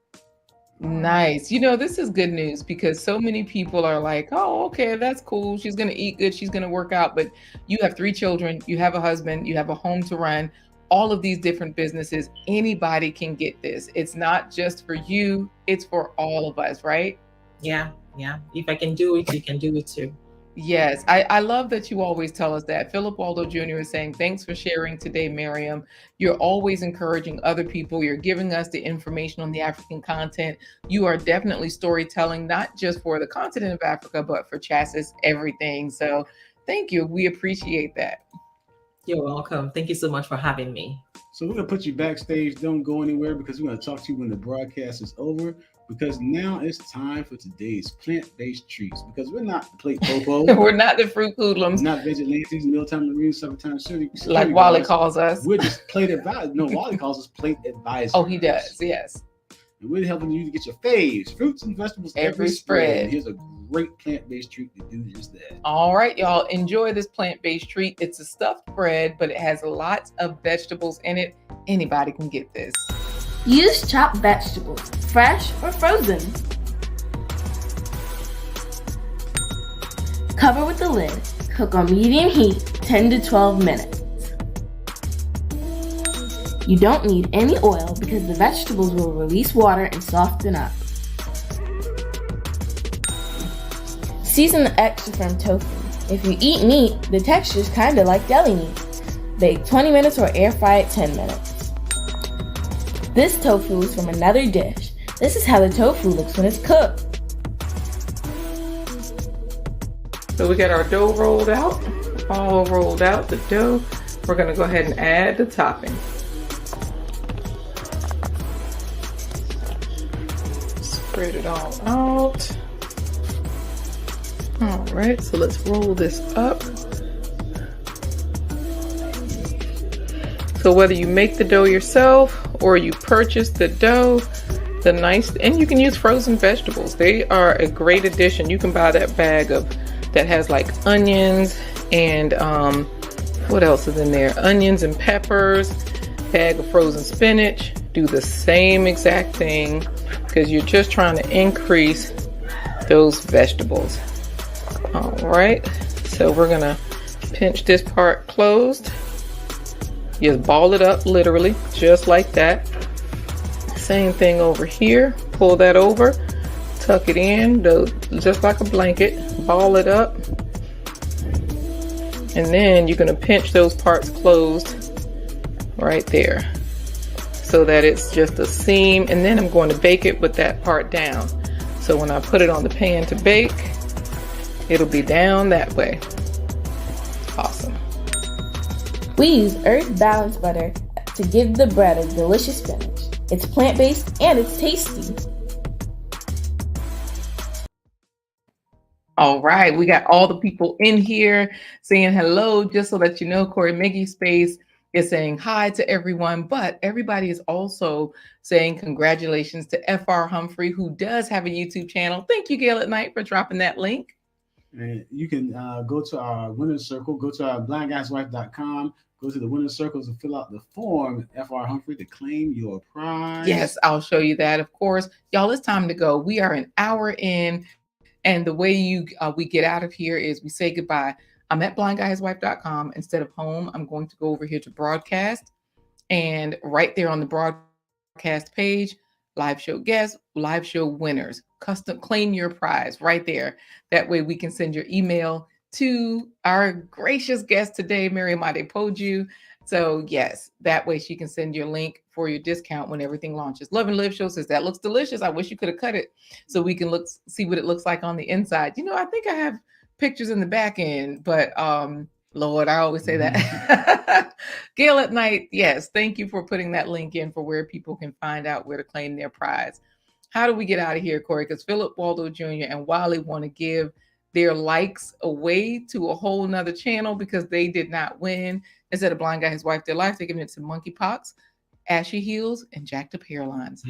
Nice. This is good news because so many people are like, oh, okay, that's cool. She's going to eat good. She's going to work out. But you have 3 children. You have a husband. You have a home to run. All of these different businesses. Anybody can get this. It's not just for you. It's for all of us, right? Yeah. If I can do it, you can do it too. Yes, I love that you always tell us that. Philip Waldo Jr. is saying, thanks for sharing today, Mariam. You're always encouraging other people. You're giving us the information on the African content. You are definitely storytelling, not just for the continent of Africa, but for Chasis, everything. So thank you. We appreciate that. You're welcome. Thank you so much for having me. So we're going to put you backstage. Don't go anywhere because we're going to talk to you when the broadcast is over. Because now it's time for today's plant-based treats. Because we're not the plate popo. We're not the fruit hoodlums. Not vigilantes, mealtime marines, summertime city. Like Wally calls us. We're just plate advisors. No, Wally calls us plate advisors. Oh, he does. Yes. And we're helping you to get your faves, fruits and vegetables, every spread. And here's a great plant-based treat to do just that. All right, y'all. Enjoy this plant-based treat. It's a stuffed bread, but it has lots of vegetables in it. Anybody can get this. Use chopped vegetables, fresh or frozen. Cover with the lid. Cook on medium heat 10 to 12 minutes. You don't need any oil because the vegetables will release water and soften up. Season the extra firm tofu. If you eat meat, the texture is kind of like deli meat. Bake 20 minutes or air fry it 10 minutes. This tofu is from another dish. This is how the tofu looks when it's cooked. So we got our dough rolled out, all rolled out, the dough. We're gonna go ahead and add the topping. Spread it all out. All right, so let's roll this up. So whether you make the dough yourself or you purchase the dough, and you can use frozen vegetables. They are a great addition. You can buy that bag that has like onions and what else is in there? Onions and peppers, bag of frozen spinach. Do the same exact thing because you're just trying to increase those vegetables. All right, so we're gonna pinch this part closed. Just ball it up literally, just like that. Same thing over here. Pull that over, tuck it in, just like a blanket. Ball it up. And then you're gonna pinch those parts closed right there so that it's just a seam. And then I'm going to bake it with that part down. So when I put it on the pan to bake, it'll be down that way. Awesome. We use Earth Balance butter to give the bread a delicious finish. It's plant-based and it's tasty. All right, we got all the people in here saying hello, just so that you know, Corey Miggy Space is saying hi to everyone, but everybody is also saying congratulations to F.R. Humphrey, who does have a YouTube channel. Thank you, Gail at Night, for dropping that link. And you can go to our winner's circle, go to our blindguyswife.com, go to the winner's circles and fill out the form, F.R. Humphrey, to claim your prize. Yes, I'll show you that, of course. Y'all, it's time to go. We are an hour in, and the way we get out of here is we say goodbye. I'm at blindguyswife.com. Instead of home, I'm going to go over here to broadcast, and right there on the broadcast page, live show guests, live show winners. custom claim your prize right there. That way we can send your email to our gracious guest today, Mariam Adepoju. So yes, that way she can send your link for your discount when everything launches. Love and Live Show says that looks delicious. I wish you could have cut it so we can see what it looks like on the inside. You know, I think I have pictures in the back end, but Lord, I always say that. Gail at Night, yes, thank you for putting that link in for where people can find out where to claim their prize. How do we get out of here, Corey? Because Philip Waldo Jr. and Wally want to give their likes away to a whole nother channel because they did not win. Instead of Blind Guy, His Wife, Their Life, they're giving it to Monkeypox, Ashy Heels, and Jacked Up Hairlines.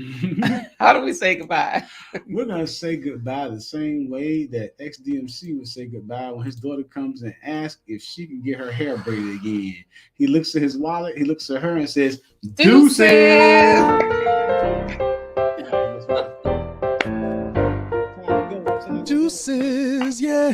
How do we say goodbye? We're going to say goodbye the same way that XDMC would say goodbye when his daughter comes and asks if she can get her hair braided again. He looks at his wallet, he looks at her and says, Deuces!